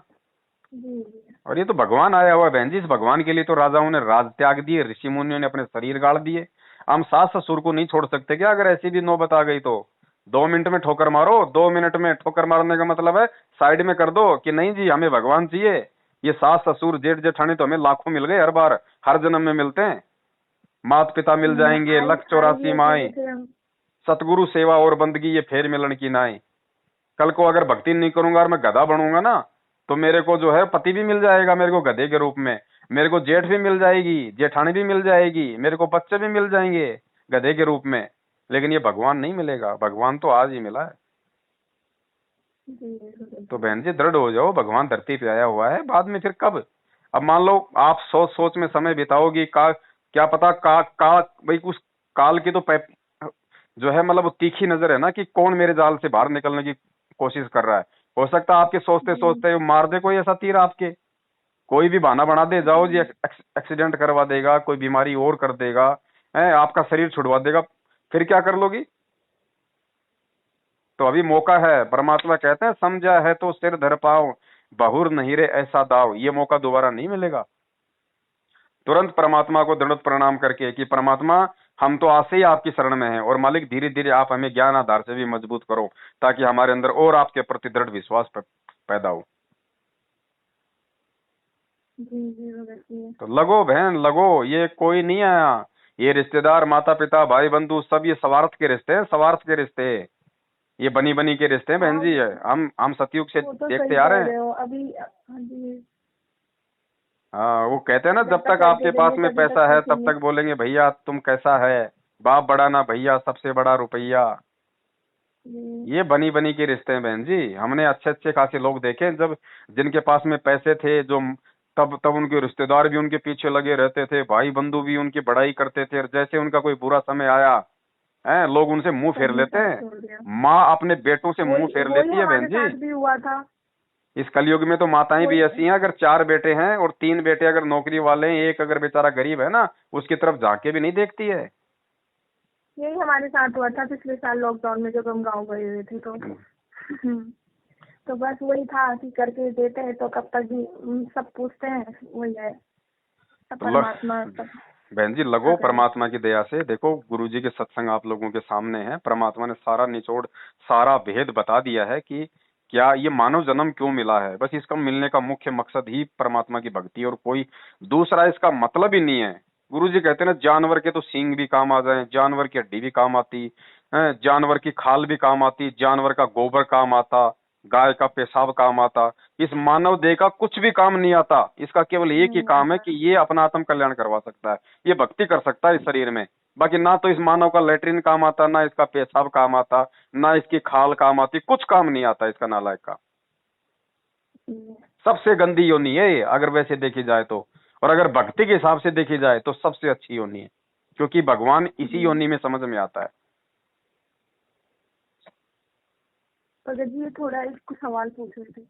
और ये तो भगवान आया हुआ है बहन जी, इस भगवान के लिए तो राजाओं ने राज त्याग दिए, ऋषि मुनियों ने अपने शरीर गाड़ दिए। हम सास ससुर को नहीं छोड़ सकते क्या? अगर ऐसी भी नौबत आ गई तो 2 मिनट में ठोकर मारो। 2 मिनट में ठोकर मारने का मतलब है साइड में कर दो कि नहीं जी हमें भगवान चाहिए। ये सास ससुर जेठ जेठानी तो हमें लाखों मिल गए, हर बार हर जन्म में मिलते हैं। माता पिता मिल जाएंगे, 184 माए, सतगुरु सेवा और बंदगी ये फेर मिलन की नाई। कल को अगर भक्ति नहीं करूंगा और मैं गधा बनूंगा ना, तो मेरे को जो है पति भी मिल जाएगा मेरे को गधे के रूप में, मेरे को जेठ भी मिल जाएगी, जेठानी भी मिल जाएगी, मेरे को बच्चे भी मिल जाएंगे गधे के रूप में। लेकिन ये भगवान नहीं मिलेगा, भगवान तो आज ही मिला है। तो बहन जी दृढ़ हो जाओ, भगवान धरती पे आया हुआ है, बाद में फिर कब। अब मान लो आप सोच सोच में समय बिताओगी, क्या पता भाई उस काल की तो जो है मतलब तीखी नजर है ना कि कौन मेरे जाल से बाहर निकलने की कोशिश कर रहा है। हो सकता है आपके सोचते सोचते मार दे कोई ऐसा तीर आपके, कोई भी बहाना बना दे, जाओ जी एक्सीडेंट करवा देगा, कोई बीमारी और कर देगा, है आपका शरीर छुड़वा देगा, फिर क्या कर लोगी। तो अभी मौका है। परमात्मा कहते हैं समझा है तो सिर धर पाओ, बहुर नहीं रे ऐसा दाव। ये मौका दोबारा नहीं मिलेगा। तुरंत परमात्मा को दृढ़ प्रणाम करके कि परमात्मा हम तो आज से ही आपकी शरण में हैं, और मालिक धीरे धीरे आप हमें ज्ञान आधार से भी मजबूत करो ताकि हमारे अंदर और आपके प्रति दृढ़ विश्वास पैदा हो। जी भगत जी। तो लगो बहन लगो, ये कोई नहीं आया, ये रिश्तेदार माता पिता भाई बंधु सब ये स्वार्थ के रिश्ते हैं, स्वार्थ के रिश्ते, ये बनी बनी के रिश्ते हैं बहन हाँ जी। हम सतयुग से वो तो देखते सही आ कह रहे रहे हैं। हो अभी। हाँ जी। हाँ, वो कहते हैं ना, जब जब तक तक पैसे आपके पास देंगे में तभी तक पैसा है तब पूछेंगे। तक बोलेंगे भैया तुम कैसा है, बाप बड़ा ना भैया, सबसे बड़ा रुपया। जी। ये बनी बनी के रिश्ते हैं बहन जी। हमने अच्छे अच्छे खासे लोग देखे जब, जिनके पास में पैसे थे, जो तब तब उनके रिश्तेदार भी उनके पीछे लगे रहते थे, भाई बंधु भी उनकी बड़ाई करते थे, और जैसे उनका कोई बुरा समय आया है, लोग उनसे मुंह फेर तभी लेते साथ हैं। छोड़ दिया। माँ अपने बेटों से मुंह वही फेर वही लेती है बहन हमारे जी। साथ भी हुआ था। इस कलयुग में तो माताएं भी वही ऐसी हैं, अगर 4 बेटे हैं और 3 बेटे अगर नौकरी वाले हैं, एक अगर बेचारा गरीब है ना, उसकी तरफ झांके भी नहीं देखती है। यही हमारे साथ हुआ था पिछले साल लॉकडाउन में, जब हम गाँव गए हुए थे तो। तो बस वही था कि करके देते हैं तो कब तक भी सब पूछते हैं, वही है सब तो परमात्मा सब। बहन जी लगो परमात्मा की दया से। देखो गुरुजी के सत्संग आप लोगों के सामने है, परमात्मा ने सारा निचोड़ सारा भेद बता दिया है कि क्या ये मानव जन्म क्यों मिला है। बस इसका मिलने का मुख्य मकसद ही परमात्मा की भक्ति, और कोई दूसरा इसका मतलब ही नहीं है। गुरुजी कहते हैं ना, जानवर के तो सींग भी काम आ जाए, जानवर की हड्डी भी काम आती है, जानवर की खाल भी काम आती, जानवर का गोबर काम आता, गाय का पेशाब काम आता। इस मानव देह का कुछ भी काम नहीं आता। इसका केवल एक ही काम है कि ये अपना आत्म कल्याण करवा सकता है, ये भक्ति कर सकता है इस शरीर में। बाकी ना तो इस मानव का लेटरिन काम आता, ना इसका पेशाब काम आता, ना इसकी खाल काम आती, कुछ काम नहीं आता इसका नालायक का। सबसे गंदी योनि है ये, अगर वैसे देखी जाए तो। और अगर भक्ति के हिसाब से देखी जाए तो सबसे अच्छी योनि है, क्योंकि भगवान इसी योनि में समझ में आता है। भगत जी थोड़ा एक सवाल पूछ रहे थे।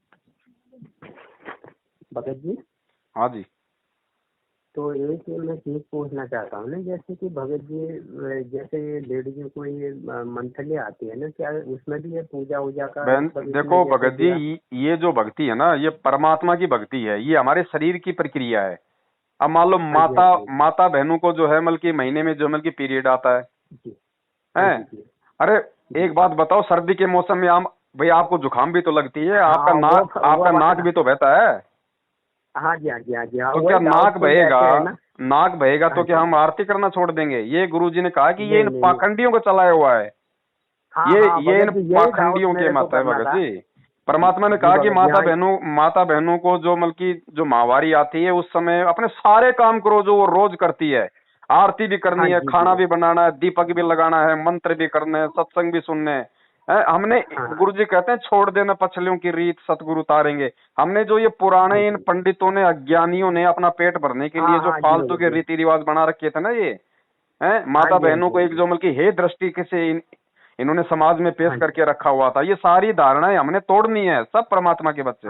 भगत जी। हाँ जी। तो एक मैं चीज पूछना चाहता हूँ ना, जैसे कि भगत जी जैसे लेडीज को ये मंथली आती है ना, क्या उसमें भी ये पूजा वूजा का बहन देखो भगत जी, ये जो भक्ति है ना, ये परमात्मा की भक्ति है, ये हमारे शरीर की प्रक्रिया है। अब मान लो माता बहनों को जो है मतलब महीने में जो मतलब पीरियड आता है। अरे एक बात बताओ, सर्दी के मौसम में आम भाई आपको जुकाम भी तो लगती है, आपका नाक भी तो बहता है। हाँ जी हाँ जी हाँ जी। तो क्या नाक बहेगा तो क्या हम आरती करना छोड़ देंगे? ये गुरुजी ने कहा कि ये इन पाखंडियों को चलाया हुआ है। ये इन पाखंडियों के मत है भगत जी। परमात्मा ने कहा कि माता बहनों को जो मतलब जो माहवारी आती है उस समय अपने सारे काम करो जो वो रोज करती है। आरती भी करनी है, खाना भी बनाना है, दीपक भी लगाना है, मंत्र भी करने हैं, सत्संग भी सुनने हैं। हमने गुरुजी कहते हैं छोड़ देना पछलियों की रीत, सतगुरु उतारेंगे। हमने जो ये पुराने इन पंडितों ने, अज्ञानियों ने अपना पेट भरने के लिए जो फालतू के रीति रिवाज बना रखे थे ना, ये माता बहनों को एक जो मतलब हे दृष्टि से इन्होंने समाज में पेश करके रखा हुआ था, ये सारी धारणाएं हमने तोड़नी है। सब परमात्मा के बच्चे।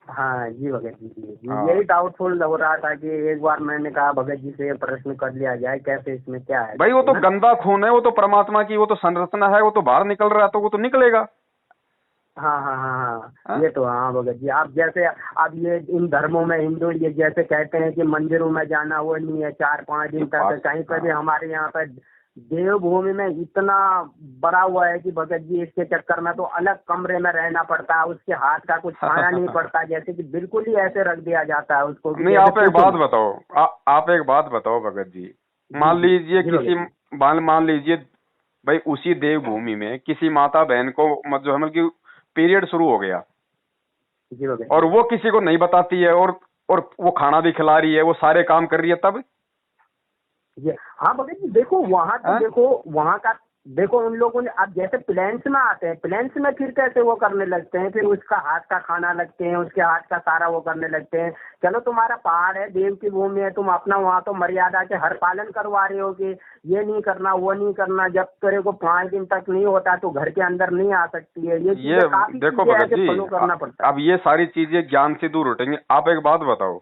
हाँ जी भगत जी, यही डाउटफुल हो रहा था कि एक बार मैंने कहा भगत जी से प्रश्न कर लिया जाए कैसे, इसमें क्या है भाई। वो तो गंदा खून है, वो तो परमात्मा की वो तो संरचना है, वो तो बाहर निकल रहा है तो वो तो निकलेगा। हाँ ये तो हाँ भगत जी। आप जैसे अब ये इन धर्मों में हिंदू ये जैसे कहते हैं कि मंदिरों में जाना वो नहीं है 4-5 दिन तक, कहीं पर भी हमारे यहाँ पर देवभूमि में इतना बड़ा हुआ है कि भगत जी इसके चक्कर में तो अलग कमरे में रहना पड़ता है, उसके हाथ का कुछ खाना नहीं पड़ता, जैसे कि बिल्कुल ही ऐसे रख दिया जाता है उसको। नहीं, आप एक बात बताओ भगत जी, मान लीजिए भाई उसी देवभूमि में किसी माता बहन को जो है कि पीरियड शुरू हो गया और वो किसी को नहीं बताती है, और वो खाना भी खिला रही है, वो सारे काम कर रही है, तब हाँ भगत जी देखो वहाँ तो देखो वहाँ का देखो उन लोगों ने अब जैसे प्लेन्स में आते हैं, प्लेन्स में फिर कैसे वो करने लगते हैं, फिर उसका हाथ का खाना लगते हैं, उसके हाथ का सारा वो करने लगते हैं। चलो तुम्हारा पहाड़ है, देव की भूमि है, तुम अपना वहाँ तो मर्यादा के हर पालन करवा रहे हो कि ये नहीं करना वो नहीं करना, जब तेरे को 5 दिन तक नहीं होता तो घर के अंदर नहीं आ सकती है। ये देखो भगत जी, करना पड़ता है। अब ये सारी चीजें ज्ञान से दूर उठेंगे। आप एक बात बताओ,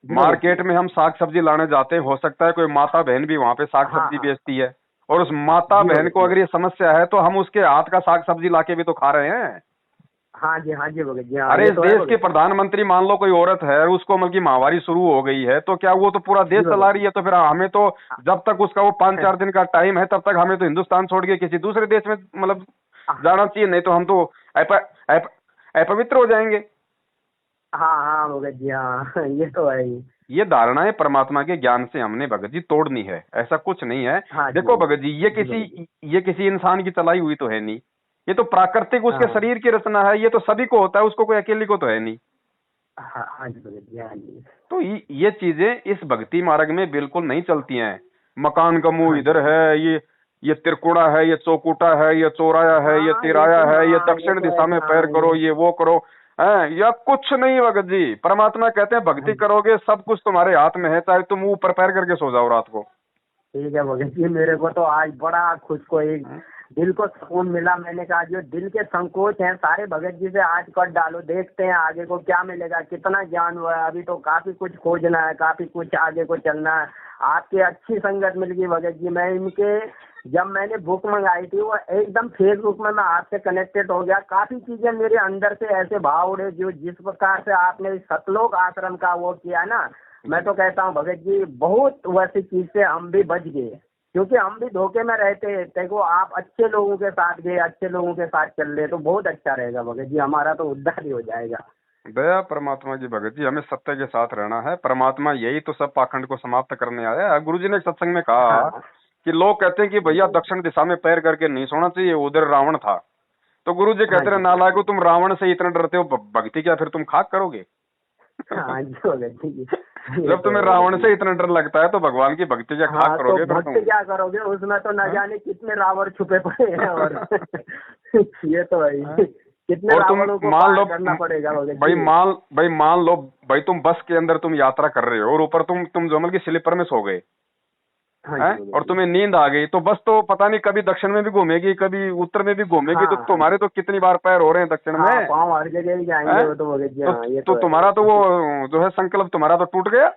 मार्केट में हम साग सब्जी लाने जाते हैं, हो सकता है कोई माता बहन भी वहाँ पे साग सब्जी बेचती है, और उस माता बहन को अगर ये समस्या है तो हम उसके हाथ का साग सब्जी लाके भी तो खा रहे हैं। हाँ जी भगत जी। अरे इस देश के प्रधानमंत्री मान लो कोई औरत है, उसको मतलब महामारी शुरू हो गई है, तो क्या वो तो पूरा देश चला रही है? तो फिर हमें तो जब तक उसका वो 5-4 दिन का टाइम है तब तक हमें तो हिंदुस्तान छोड़ के किसी दूसरे देश में मतलब जाना चाहिए, नहीं तो हम तो अपवित्र हो जाएंगे। हाँ हाँ भगत जी, हाँ ये तो है ही। ये धारणाएं परमात्मा के ज्ञान से हमने भगत जी तोड़नी है, ऐसा कुछ नहीं है। हाँ जी देखो भगत जी, ये जी भगत जी। ये किसी इंसान की चलाई हुई तो है नहीं, ये तो प्राकृतिक उसके हाँ शरीर की रचना है, ये तो सभी को होता है, उसको कोई अकेले को तो है नहीं। हाँ हाँ जी भगत जी, हाँ जी। तो ये चीजें इस भक्ति मार्ग में बिल्कुल नहीं चलती हैं। मकान का मुंह हाँ इधर जी है, ये तिरकुड़ा है, ये चौकुटा है, ये चौराया है, ये हाँ, तिराया है, ये ये दक्षिण तो दिशा में ऐसा, पैर हाँ करो, ये। ये वो करो है, या कुछ नहीं भगत जी। परमात्मा कहते हैं हाँ भक्ति जी, करोगे सब कुछ तुम्हारे हाथ में है, चाहे तुम ऊपर पैर करके सो जाओ रात को। ठीक है भगत जी, मेरे को तो आज बड़ा खुद को एक हम्म। दिल को सुकून मिला। मैंने कहा जो दिल के संकोच हैं सारे भगत जी से आज कर डालो, देखते हैं आगे को क्या मिलेगा, कितना ज्ञान हुआ है। अभी तो काफी कुछ खोजना है, काफी कुछ आगे को चलना है। आपकी अच्छी संगत मिल गई भगत जी। मैं इनके जब मैंने बुक मंगाई थी वो एकदम फेसबुक में मैं आपसे कनेक्टेड हो गया। काफी चीजें मेरे अंदर से ऐसे भाव उड़े, जो जिस प्रकार से आपने इस सतलोक आश्रम का वो किया ना, मैं तो कहता हूँ भगत जी बहुत वैसी चीज से हम भी बच गए, क्योंकि हम भी धोखे में रहते हैं। देखो आप अच्छे लोगों के साथ गए, अच्छे लोगों के साथ चल रहे, तो बहुत अच्छा रहेगा भगत जी, हमारा तो उद्धार ही हो जाएगा। दया परमात्मा की भगत जी, हमें सत्य के साथ रहना है। परमात्मा यही तो सब पाखंड को समाप्त करने आया है। गुरु जी ने एक सत्संग में कहा हाँ कि लोग कहते हैं कि भैया दक्षिण दिशा में पैर करके नहीं सोना चाहिए, उधर रावण था। तो गुरु जी हाँ कहते रहे, जी नालायको तुम रावण से इतना डरते हो, भक्ति क्या फिर तुम खाक करोगे? हाँ जी भगत जी, ये जब तो तुम्हें है भगत रावण जी। से इतना डर लगता है तो भगवान की भक्ति क्या खाक हाँ तो करोगे फिर भक्त तुम? क्या करोगे, उसमें तो न हाँ? जाने कितने रावण छुपे पड़े हैं और ये तो है हाँ? ही। कितने और तुम रावणों को मान पार लो, करना पड़ेगा भगत भाई जी। मान लो भाई, तुम बस के अंदर तुम यात्रा कर रहे हो और ऊपर तुम जमल की स्लीपर में सो गए हाँ हैं, जी भगत और जी। तुम्हें नींद आ गई, तो बस तो पता नहीं कभी दक्षिण में भी घूमेगी, कभी उत्तर में भी घूमेगी, तो हाँ हाँ तुम्हारे तो कितनी बार पैर हो रहे हैं दक्षिण हाँ, में। पाँव हर जगह ही जाएंगे हैं? वो तो भगत जी, तो, हाँ ये तो तो है तुम्हारा तो भगत जी। वो जो है संकल्प तुम्हारा तो टूट गया।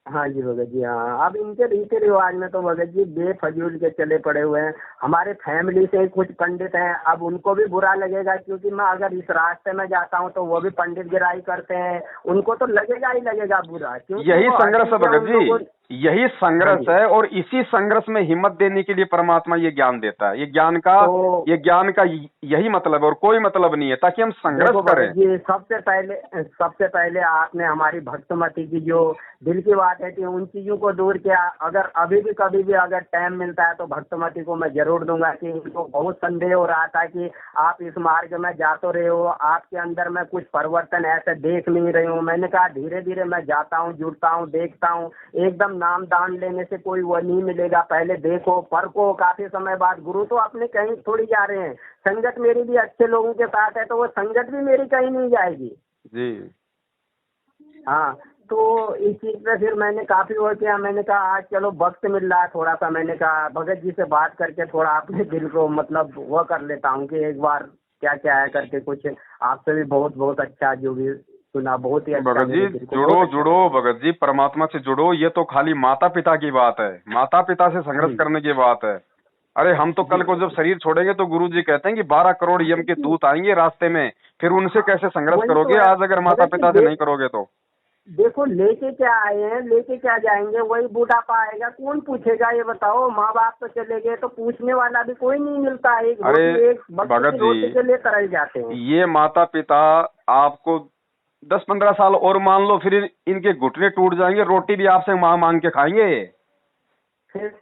हाँ जी भगत जी, हाँ अब इनके रीति रिवाज में तो भगत जी बेफजूल के चले पड़े हुए हैं। हमारे फैमिली से कुछ पंडित हैं, अब उनको भी बुरा लगेगा, क्योंकि मैं अगर इस रास्ते में जाता हूँ तो वो भी पंडित गिराई करते हैं, उनको तो लगेगा ही लगेगा बुरा, क्योंकि यही वो हर संघर्ष है चीजें भगत उन लोगों। जी, यही हाँ संघर्ष जी, है, और इसी संघर्ष में हिम्मत देने के लिए परमात्मा ये ज्ञान देता है। तो ये ज्ञान का यही मतलब है, और कोई मतलब नहीं है, ताकि हम संघर्ष देखो करें। भगत जी, सबसे पहले आपने हमारी भक्तमती की जो दिल की बात है कि उन चीजों को दूर किया। अगर अभी भी कभी भी अगर टाइम मिलता है तो भक्तमती को मैं जरूर दूंगा, कि इनको बहुत संदेह हो रहा था कि आप इस मार्ग में जा तो रहे हो, आपके अंदर में कुछ परिवर्तन ऐसे देख नहीं रही हूँ। मैंने कहा धीरे धीरे मैं जाता हूँ, जुड़ता हूँ, देखता हूँ, एकदम नाम दान लेने से कोई वो नहीं मिलेगा। पहले देखो परखो, काफी समय बाद गुरु तो अपने कहीं थोड़ी जा रहे हैं, संगत मेरी भी अच्छे लोगों के साथ है, तो वो संगत भी मेरी कहीं नहीं जाएगी। जी हाँ, तो इस चीज पे फिर मैंने काफी वो किया। मैंने कहा आज चलो वक्त मिल रहा है थोड़ा सा, मैंने कहा भगत जी से बात करके थोड़ा अपने दिल को मतलब वो कर लेता हूँ कि एक बार क्या क्या है करके। कुछ आपसे भी बहुत बहुत अच्छा जो भी सुना, बहुत ही अच्छा, भगत जी, मेरे दिल को जुड़ो बहुत अच्छा जुड़ो लगा। भगत जी, परमात्मा से जुड़ो। ये तो खाली माता पिता की बात है, माता पिता से संघर्ष जी करने की बात है। अरे हम तो जी कल को जब भगत शरीर छोड़ेंगे तो गुरु जी कहते हैं कि 12 करोड़ यम के जी, दूत आएंगे रास्ते में, फिर उनसे कैसे संघर्ष वही तो करोगे है आज अगर माता भगत पिता से जी। नहीं करोगे तो? देखो लेके क्या आए हैं, लेके क्या जाएंगे, वही बुढ़ापा आएगा, कौन पूछेगा ये बताओ। माँ बाप तो चले गए तो पूछने वाला भी कोई नहीं मिलता। एक अरे रोटी, एक वक्त भगत की जी, रोटी के लिए तरस जाते हैं। ये माता पिता आपको 10-15 साल और मान लो, फिर इनके घुटने टूट जाएंगे, रोटी भी आपसे मांग मांग के खाएंगे। फिर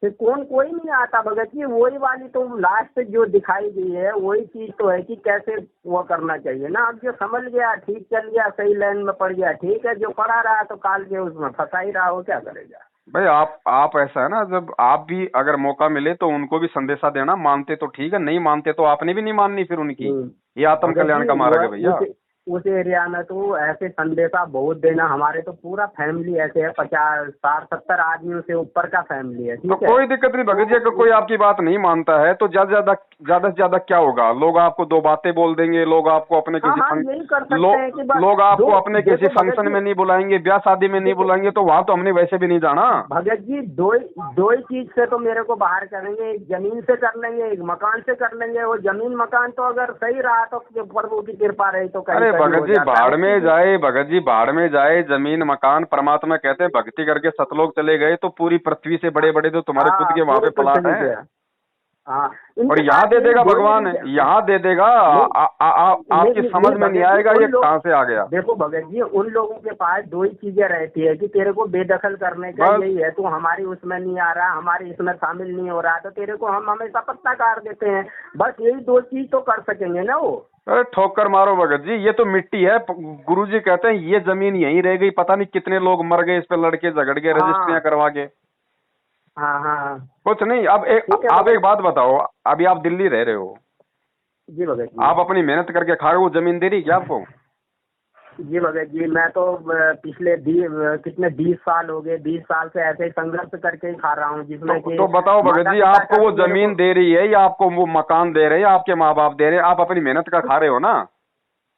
फिर कोई नहीं आता भगत जी। वही वाली तो लास्ट जो दिखाई गई है वही चीज तो है कि कैसे वो करना चाहिए ना। अब जो समझ गया ठीक, चल गया, सही लाइन में पड़ गया, ठीक है। जो पड़ा रहा तो काल के उसमें फंसा ही रहा, हो क्या करेगा। भाई आप ऐसा है ना, जब आप भी अगर मौका मिले तो उनको भी संदेशा देना, मानते तो ठीक है, नहीं मानते तो आपने भी नहीं माननी फिर उनकी। ये आत्म भगत कल्याण जी का मार्ग है भैया। उस एरिया में तो ऐसे संदेशा बहुत देना। हमारे तो पूरा फैमिली ऐसे है, 50-60-70 आदमियों से ऊपर का फैमिली है, तो ठीक है। कोई दिक्कत नहीं भगत जी, अगर कोई आपकी बात नहीं मानता है तो ज्यादा से ज्यादा क्या होगा, लोग आपको 2 बातें बोल देंगे, लोग आपको अपने हाँ किसी हाँ, यही कर सकते हैं कि बस लोग आपको अपने किसी देखो भगत फंक्शन जी, में नहीं बुलाएंगे, ब्याह शादी में नहीं देखो बुलाएंगे, तो वहां तो हमने वैसे भी नहीं जाना। भगत जी, दो ही चीज से तो मेरे को बाहर करेंगे, एक जमीन से कर लेंगे, एक मकान से कर लेंगे। वो जमीन मकान तो अगर सही रहा तो प्रभु की कृपा रही तो कहीं अरे कहीं भगत हो जी जाता है। भाड़ में जाए, भगत जी भाड़ में जाए जमीन मकान। परमात्मा कहते हैं भक्ति करके सतलोक चले गए तो पूरी पृथ्वी से बड़े बड़े जो तुम्हारे खुद हाँ, के वहां पे पूरे प्लाट पृथ्वी हैं। पे। हाँ, और इनके यहाँ पास दे यही देगा दो भगवान, ही- यहाँ दे देगा। आपकी नहीं, समझ में नहीं भगत जी, आएगा उन ये लोग- कहाँ से आ गया। देखो भगत जी, उन लोगों के पास दो ही चीजें रहती है कि तेरे को बेदखल करने का बस। यही है, तू हमारी उसमें नहीं आ रहा, हमारी इसमें शामिल नहीं हो रहा, तो तेरे को हम हमेशा पत्ता काट देते हैं। बस यही दो चीज तो कर सकेंगे ना वो। अरे ठोकर मारो भगत जी, ये तो मिट्टी है। गुरुजी कहते हैं ये जमीन यहीं रह गई, पता नहीं कितने लोग मर गए इस पे लड़के झगड़ के, हाँ। रजिस्ट्रियां करवा के। हाँ हाँ कुछ नहीं। अब ठीक है आप भगत एक बात बताओ, अभी आप दिल्ली रह रहे हो, जी। भगत जी, आप अपनी मेहनत करके खा रहे हो, जमीन दे रही क्या आपको? जी भगत जी, मैं तो पिछले कितने 20 साल हो गए, 20 साल से ऐसे ही संघर्ष करके ही खा रहा हूँ, जिसमें कि तो बताओ भगत जी, माता-पिता आपको का वो तो मेरे जमीन को दे रही है या आपको वो मकान दे रहे हैं या आपके माँ बाप दे रहे हैं? आप अपनी मेहनत का खा रहे हो ना।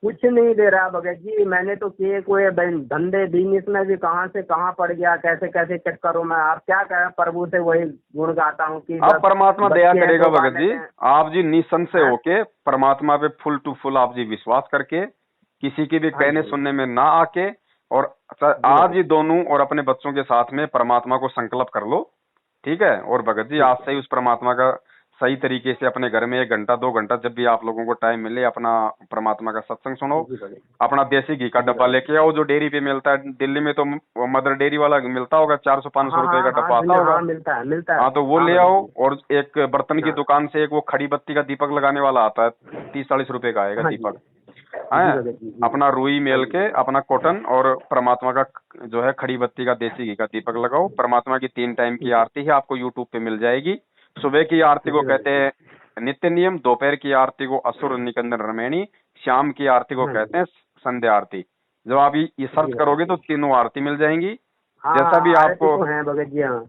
कुछ नहीं दे रहा भगत जी। मैंने तो किए कोई धंधे बिजनेस में भी कहाँ से कहाँ पड़ गया, कैसे कैसे चक्करों में। आप क्या करें, प्रभु से वही गुण गाता हूँ कि आप परमात्मा बच्चे दया हैं करेगा तो भगत बालक जी। हैं। आप जी निसंशय हाँ? होके परमात्मा पे फुल टू फुल आप जी विश्वास करके, किसी के भी हाँ कहने जी। सुनने में ना आके, और आज ही दोनों और अपने बच्चों के साथ में परमात्मा को संकल्प कर लो, ठीक है। और भगत जी आज से ही उस परमात्मा का सही तरीके से अपने घर में 1 घंटा 2 घंटा जब भी आप लोगों को टाइम मिले, अपना परमात्मा का सत्संग सुनो। जी भगत जी। अपना देसी घी का जी डब्बा भगत। लेके आओ, जो डेयरी पे मिलता है। दिल्ली में तो वो मदर डेयरी वाला मिलता होगा, 400-500 हाँ रुपए हाँ का डब्बा हाँ आता होगा। हाँ, मिलता है मिलता है। हाँ, तो वो हाँ ले भगत आओ। जी। और एक बर्तन की हाँ। दुकान से एक वो खड़ी बत्ती का दीपक लगाने वाला आता है, 30-40 रुपए का आएगा हाँ जी। दीपक। जी है भगत जी, जी। अपना रुई हाँ मेल जी। के, अपना कॉटन और परमात्मा का जो है खड़ी बत्ती का देसी घी का दीपक लगाओ। परमात्मा की 3 टाइम की आरती है, आपको यूट्यूब पे मिल जाएगी। सुबह की आरती को जी कहते भगत हैं नित्य नियम, दोपहर की आरती को असुर निकंदन रमैनी, शाम की आरती को हाँ कहते जी। हैं संध्या आरती। जब आप ये सर्च जी करोगे भगत तो जी। तीनों आरती मिल जाएंगी। हाँ जैसा भी आरती आपको तो है भगत जी। हाँ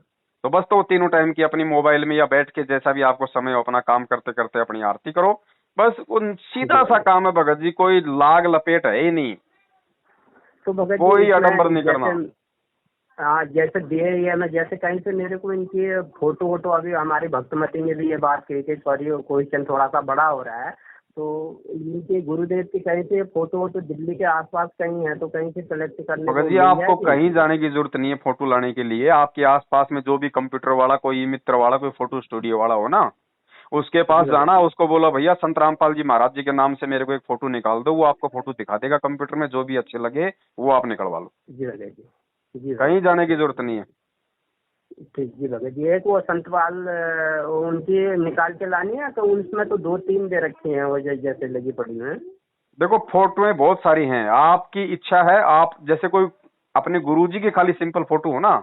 तो बस तो तीनों टाइम की अपनी मोबाइल में या बैठ के जैसा भी आपको समय हो, अपना काम करते करते अपनी आरती करो। बस उन सीधा सा काम है भगत जी, कोई लाग लपेट है ही नहीं, तो भगत जी कोई इसमें आडंबर नहीं करना। हाँ जैसे दिए में जैसे कहीं से मेरे को इनकी फोटो वोटो, अभी हमारी भक्तमती ने भी ये बात कही थी, सॉरी क्वेश्चन थोड़ा सा बड़ा हो रहा है, तो इनके गुरुदेव की कहीं से फोटो वोटो दिल्ली के आसपास कहीं है तो कहीं से सेलेक्ट करने भगत को जी मिल आपको जाएगी? कहीं जाने की जरूरत नहीं है फोटो लाने के लिए। आपके आसपास में जो भी कंप्यूटर वाला, कोई मित्र वाला, कोई फोटो स्टूडियो वाला हो ना, उसके पास जी भगत जाना, जी। उसको बोला भैया संत रामपाल जी महाराज जी के नाम से मेरे को एक फोटो निकाल दो। वो आपको फोटो दिखा देगा कंप्यूटर में, जो भी अच्छे लगे वो आप निकलवा लो। जी भगत जी। जी कहीं भगत जाने की जरूरत नहीं है। ठीक। जी भगत जी, एक वो संतपाल उनकी निकाल के लानी है, तो उसमें तो 2-3 दे रखी हैं वो जैसे लगी पड़ी हैं। देखो फोटोएं बहुत सारी हैं, आपकी इच्छा है। आप जैसे कोई अपने गुरुजी की खाली सिंपल फोटो हो ना,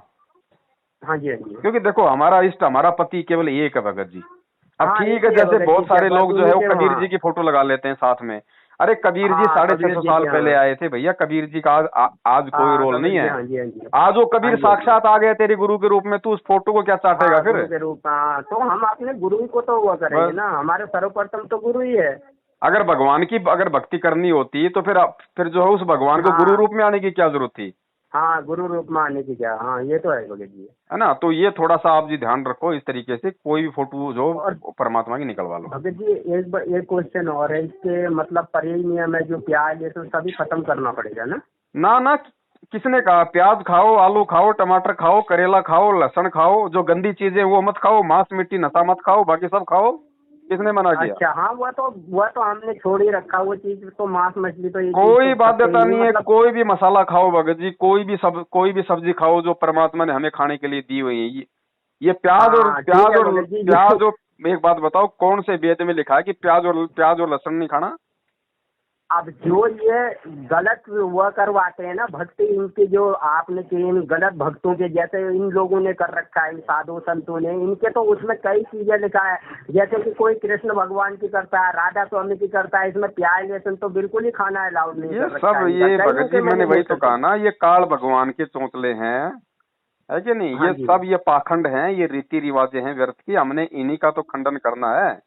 हाँ जी हाँ जी। क्योंकि देखो हमारा इष्ट, हमारा पति केवल एक है भगत जी। अब हाँ, ठीक एक है, ही है जैसे भगत बहुत जी, सारे क्या लोग बात जो है वो उनके कबीर वहाँ। जी की फोटो लगा लेते हैं साथ में। अरे कबीर जी हाँ, 650 कबीर जी साल के पहले यहाँ। आए थे भैया। कबीर जी का आज कोई हाँ, रोल कबीर नहीं जी, है। हाँ जी हाँ जी। आज वो कबीर हाँ जी, हाँ जी। साक्षात आ गए तेरे गुरु के रूप में, तू उस फोटो को क्या चाटेगा हाँ, फिर? गुरु के रूप। हाँ, तो हम अपने गुरु को तो वो करेंगे बस। ना, हमारे सर्वप्रथम तो गुरु ही है। अगर भगवान की अगर भक्ति करनी होती तो फिर जो है उस भगवान को गुरु हाँ रूप में आने की क्या जरूरत थी? हाँ, गुरु रूप में आने की क्या। हाँ, ये तो है भगत जी। है ना। तो ये थोड़ा सा आप जी ध्यान रखो, इस तरीके से कोई भी फोटो जो और परमात्मा की निकलवा लो। भगत जी एक क्वेश्चन और है, इसके मतलब परिय नियम है, जो प्याज ये तो सभी खत्म करना पड़ेगा ना? ना ना, किसने कहा? प्याज खाओ, आलू खाओ, टमाटर खाओ, करेला खाओ, लहसुन खाओ, जो गंदी चीजें वो मत खाओ। मांस मिट्टी नशा मत खाओ, बाकी सब खाओ। किसने मना किया? अच्छा हाँ, वो तो हमने छोड़ ही रखा वो चीज, तो मांस मछली तो ये कोई चीज तो खाते बाध्यता ही नहीं है। मतलब। कोई भी मसाला खाओ भगत जी, कोई भी सब्जी खाओ जो परमात्मा ने हमें खाने के लिए दी हुई है। ये प्याज और हाँ ठीक है भगत जी। प्याज और एक बात बताओ, कौन से वेद में लिखा है कि प्याज और लहसुन नहीं खाना? अब जो ये गलत हुआ करवाते हैं ना भक्ति, इनकी जो आपने की इन गलत भक्तों के, जैसे इन लोगों ने कर रखा है, इन साधु संतों ने, इनके तो उसमें कई चीजें लिखा है, जैसे कि कोई कृष्ण भगवान की करता है, राधा स्वामी की करता है, इसमें प्याज लहसुन तो बिल्कुल ही खाना अलाउड नहीं ये कर रखा सब है ये इनका। भगत जी मैंने वही तो कहा ना, ये काल भगवान के चौंतले हैं, है कि नहीं? हाँ ये जी। सब ये पाखंड हैं, ये रीति रिवाजें हैं व्यर्थ की। हमने इन्हीं का तो खंडन करना है।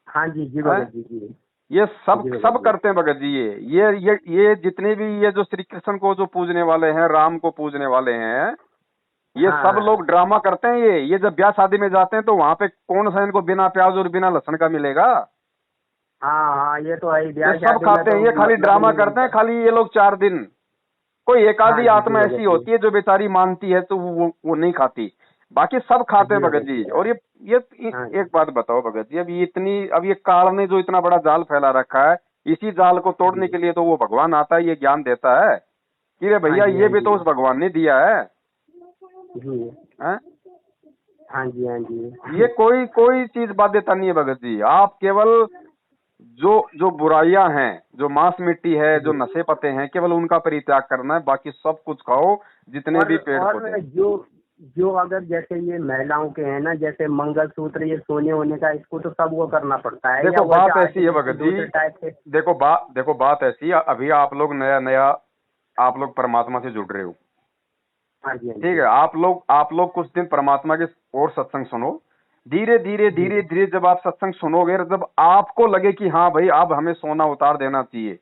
हाँ जी। जी भगत जी जी। ये सब जी भगत सब जी। करते हैं भगत जी। ये जितने भी ये जो श्री कृष्ण को जो पूजने वाले हैं, राम को पूजने वाले हैं, ये हाँ, सब लोग ड्रामा करते हैं। ये जब ब्याह शादी में जाते हैं तो वहां पे कौन सा इनको बिना प्याज और बिना लहसुन का मिलेगा? हाँ हाँ, ये तो है। ये सब खाते हैं, ये खाली ड्रामा करते हैं। खाली ये लोग 4 दिन, कोई एक आधी हाँ जी, आत्मा जी ऐसी भगत जी। होती है जो बेचारी मानती है तो वो नहीं खाती। बाकी सब खाते हैं जी भगत जी। और ये हाँ एक बात बताओ भगत जी, अब ये काल ने जो इतना बड़ा जाल फैला रखा है, इसी जाल को तोड़ने जी के लिए तो वो भगवान आता है, ये ज्ञान देता है कि रे हाँ भैया जी ये हाँ भी जी तो उस भगवान ने दिया है। जी हैं? हाँ जी हाँ जी ये कोई चीज बाध्यता नहीं है भगत जी। आप केवल जो जो बुराइयां हैं, जो मांस मिट्टी है, जो जी। नशे पते हैं, केवल उनका परित्याग करना है, बाकी सब कुछ खाओ, जितने भी पेड़ पौधे और हैं। जो जो अगर जैसे ये महिलाओं के हैं ना, जैसे मंगलसूत्र, ये सोने होने का, इसको तो सब वो करना पड़ता है, या देखो वैसे बात ऐसी है आर्टिफिशियल भगत जी, दूसरे टाइप के? देखो बात ऐसी है, अभी आप लोग नया आप लोग परमात्मा से जुड़ रहे हो, हाँ जी हाँ ठीक जी है। आप लोग कुछ दिन परमात्मा के और सत्संग सुनो। धीरे धीरे जी धीरे धीरे जब आप सत्संग सुनोगे, जब आपको लगे कि हाँ भाई अब हमें सोना उतार देना चाहिए,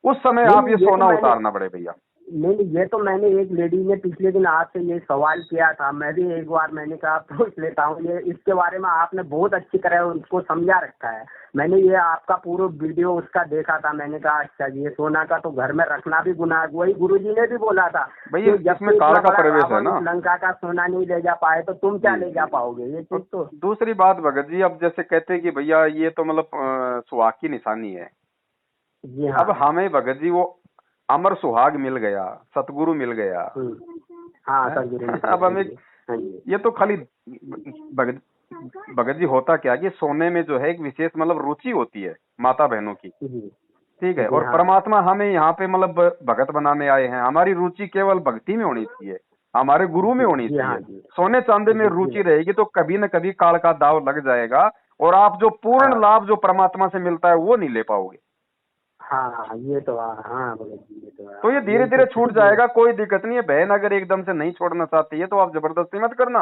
उस समय नहीं आप ये नहीं, ये तो सोना मैंने उतारना पड़े भैया। नहीं, ये तो मैंने एक लेडी ने पिछले दिन आपसे ये सवाल किया था, मैं भी एक बार मैंने कहा पूछ लेता हूँ, ये इसके बारे में आपने बहुत अच्छी तरह उसको समझा रखा है। मैंने ये आपका पूरा वीडियो उसका देखा था, मैंने कहा अच्छा जी, ये सोना का तो घर में रखना भी गुनाह है। वही गुरुजी ने भी बोला था भैया कि जब इसमें से काल इतना का बड़ा प्रवेश है रावण ना। उस लंका का सोना नहीं ले जा पाए, तो तुम क्या जी ले जा जी। पाओगे? ये चीज तो दूसरी बात भगत जी, अब जैसे कहते हैं कि भैया ये तो मतलब सुहाग की निशानी है। जी अब हाँ। हमें भगत जी वो अमर सुहाग मिल गया, सतगुरु मिल गया हाँ है? सदगुरु ने अब हाँ हमें जी हाँ जी ये तो खाली भगत भगत जी होता क्या कि सोने में जो है एक विशेष मतलब रुचि होती है माता बहनों की, जी ठीक है। जी और हाँ परमात्मा हमें यहाँ पे मतलब भगत बनाने आए हैं। हमारी रुचि केवल भक्ति में होनी चाहिए, हमारे गुरु में जी होनी जी हाँ चाहिए। जी सोने चांदी में जी जी रुचि रहेगी तो कभी न कभी काल का दाव लग जाएगा, और आप जो पूर्ण हाँ लाभ जो परमात्मा से मिलता है वो नहीं ले पाओगे। हाँ, ये तो हाँ भगत जी, ये तो तो ये धीरे यही धीरे तो छूट चीज है। जाएगा, कोई दिक्कत नहीं है। बहन अगर एकदम से नहीं छोड़ना चाहती है तो आप जबरदस्ती मत करना।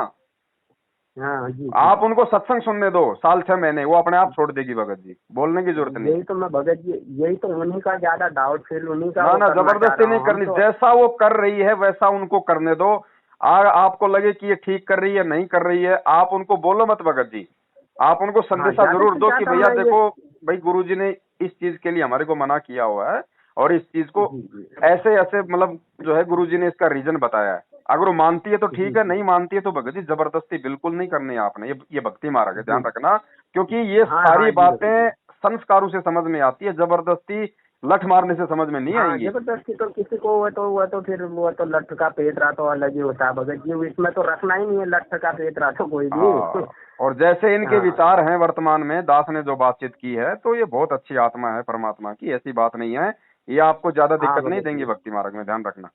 हाँ जी आप जी, उनको सत्संग सुनने दो, साल 6 महीने, वो अपने आप छोड़ देगी भगत जी, बोलने की जरूरत नहीं। यही तो मैं भगत जी, यही तो उन्हीं का ज्यादा डाउट फील, उन्हीं का ना वो ना, करना चाह जबरदस्ती रहा नहीं हूँ हम करनी, तो। जैसा वो कर रही है वैसा उनको करने दो। आपको लगे कि ये ठीक कर रही है, नहीं कर रही है, आप उनको बोलो मत भगत जी। आप उनको हाँ, संदेशा ज्यादा जरूर से दो कि ज्यादा भैया मैं ये देखो भाई, गुरुजी ने इस चीज के लिए हमारे को मना किया हुआ है, और इस चीज को जी जी ऐसे ऐसे मतलब जो है गुरुजी ने इसका रीजन बताया है। अगर वो मानती है तो जी ठीक है, जी नहीं मानती है तो भगत जी जबरदस्ती बिल्कुल नहीं करनी है आपने। ये भक्ति मार्ग है, ध्यान जी रखना। क्योंकि ये हाँ सारी हाँ जी भगत बातें जी। संस्कारों से समझ में आती है, जबरदस्ती लठ मारने से समझ में नहीं हाँ, आएंगी। जबरदस्ती तो किसी को, वो तो फिर वो तो लठ का पेटरा तो अलग ही होता है भगत जी, इसमें तो रखना ही नहीं है लठ का पेटरा तो कोई भी। हाँ, और जैसे इनके हाँ विचार हैं वर्तमान में, दास ने जो बातचीत की है, तो ये बहुत अच्छी आत्मा है परमात्मा की, ऐसी बात नहीं है। ये आपको ज्यादा हाँ दिक्कत नहीं भगत देंगी जी। भक्ति मार्ग में, ध्यान रखना।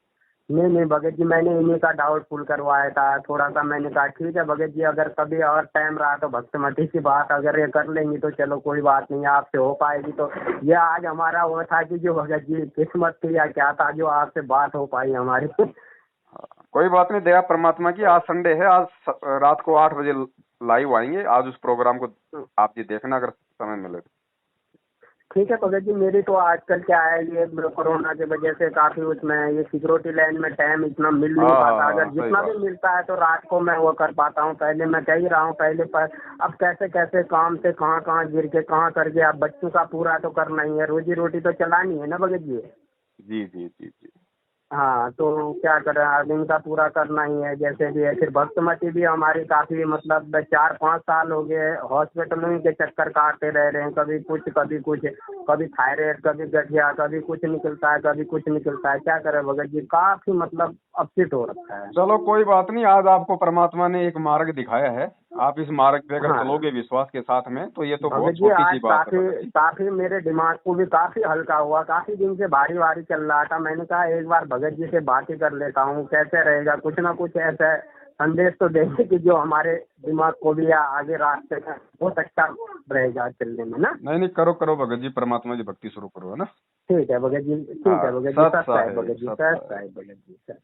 नहीं नहीं भगत जी, मैंने इन्हीं का डाउटफुल करवाया था थोड़ा सा। मैंने कहा ठीक है भगत जी, अगर कभी और टाइम रहा तो भक्तमती की बात अगर ये कर लेंगी तो चलो कोई बात नहीं, आपसे हो पाएगी तो। ये आज हमारा वो था कि जो भगत जी किस्मत थी या क्या था, जो आपसे बात हो पाई हमारी। कोई बात नहीं, दया परमात्मा की। आज संडे है, आज रात को 8 बजे लाइव आएंगे। आज उस प्रोग्राम को आप जी देखना अगर समय मिले तो। ठीक है भगत जी, मेरी तो आजकल क्या है, ये कोरोना की वजह से काफी उसमें ये सिक्योरिटी लाइन में टाइम इतना मिल नहीं पाता। अगर सही जितना भी बात। मिलता है तो रात को मैं वो कर पाता हूँ। पहले मैं कह ही रहा हूँ पहले पर, अब कैसे कैसे काम से कहाँ कहाँ गिर के कहाँ कर गया। अब बच्चों का पूरा तो करना ही है, रोजी रोटी तो चलानी है ना भगत जी। जी जी जी जी। हाँ, तो क्या करें, अब इनका पूरा करना ही है जैसे भी है। फिर भक्तमती भी हमारी काफी मतलब 4-5 साल हो गए हॉस्पिटल में के चक्कर काटते रह रहे हैं, कभी कुछ कभी कुछ, कभी थायराइड, कभी गठिया, कभी कुछ निकलता है, कभी कुछ निकलता है। क्या करें भगत जी, काफी मतलब अपसेट हो रखा है। चलो कोई बात नहीं, आज आपको परमात्मा ने एक मार्ग दिखाया है। आप इस मार्ग पे अगर हाँ चलोगे विश्वास के साथ में, तो ये तो भगत बहुत जी, छोटी आज सी बात है काफी भगत जी। काफी मेरे दिमाग को भी काफी हल्का हुआ। काफी दिन से भारी भारी चल रहा था, मैंने कहा एक बार भगत जी से बात ही कर लेता हूँ, कैसे रहेगा, कुछ ना कुछ ऐसा संदेश तो देंगे कि जो हमारे दिमाग को भी या आगे रास्ते में बहुत अच्छा रहेगा चलने में ना। नहीं नहीं, करो करो भगत जी, परमात्मा की भक्ति शुरू करो, है ना। ठीक है भगत जी, ठीक हाँ, है भगत जी, सत सत्य है साहेब, भगत जी, सत सत्य साहेब। है भगत जी, सत्य।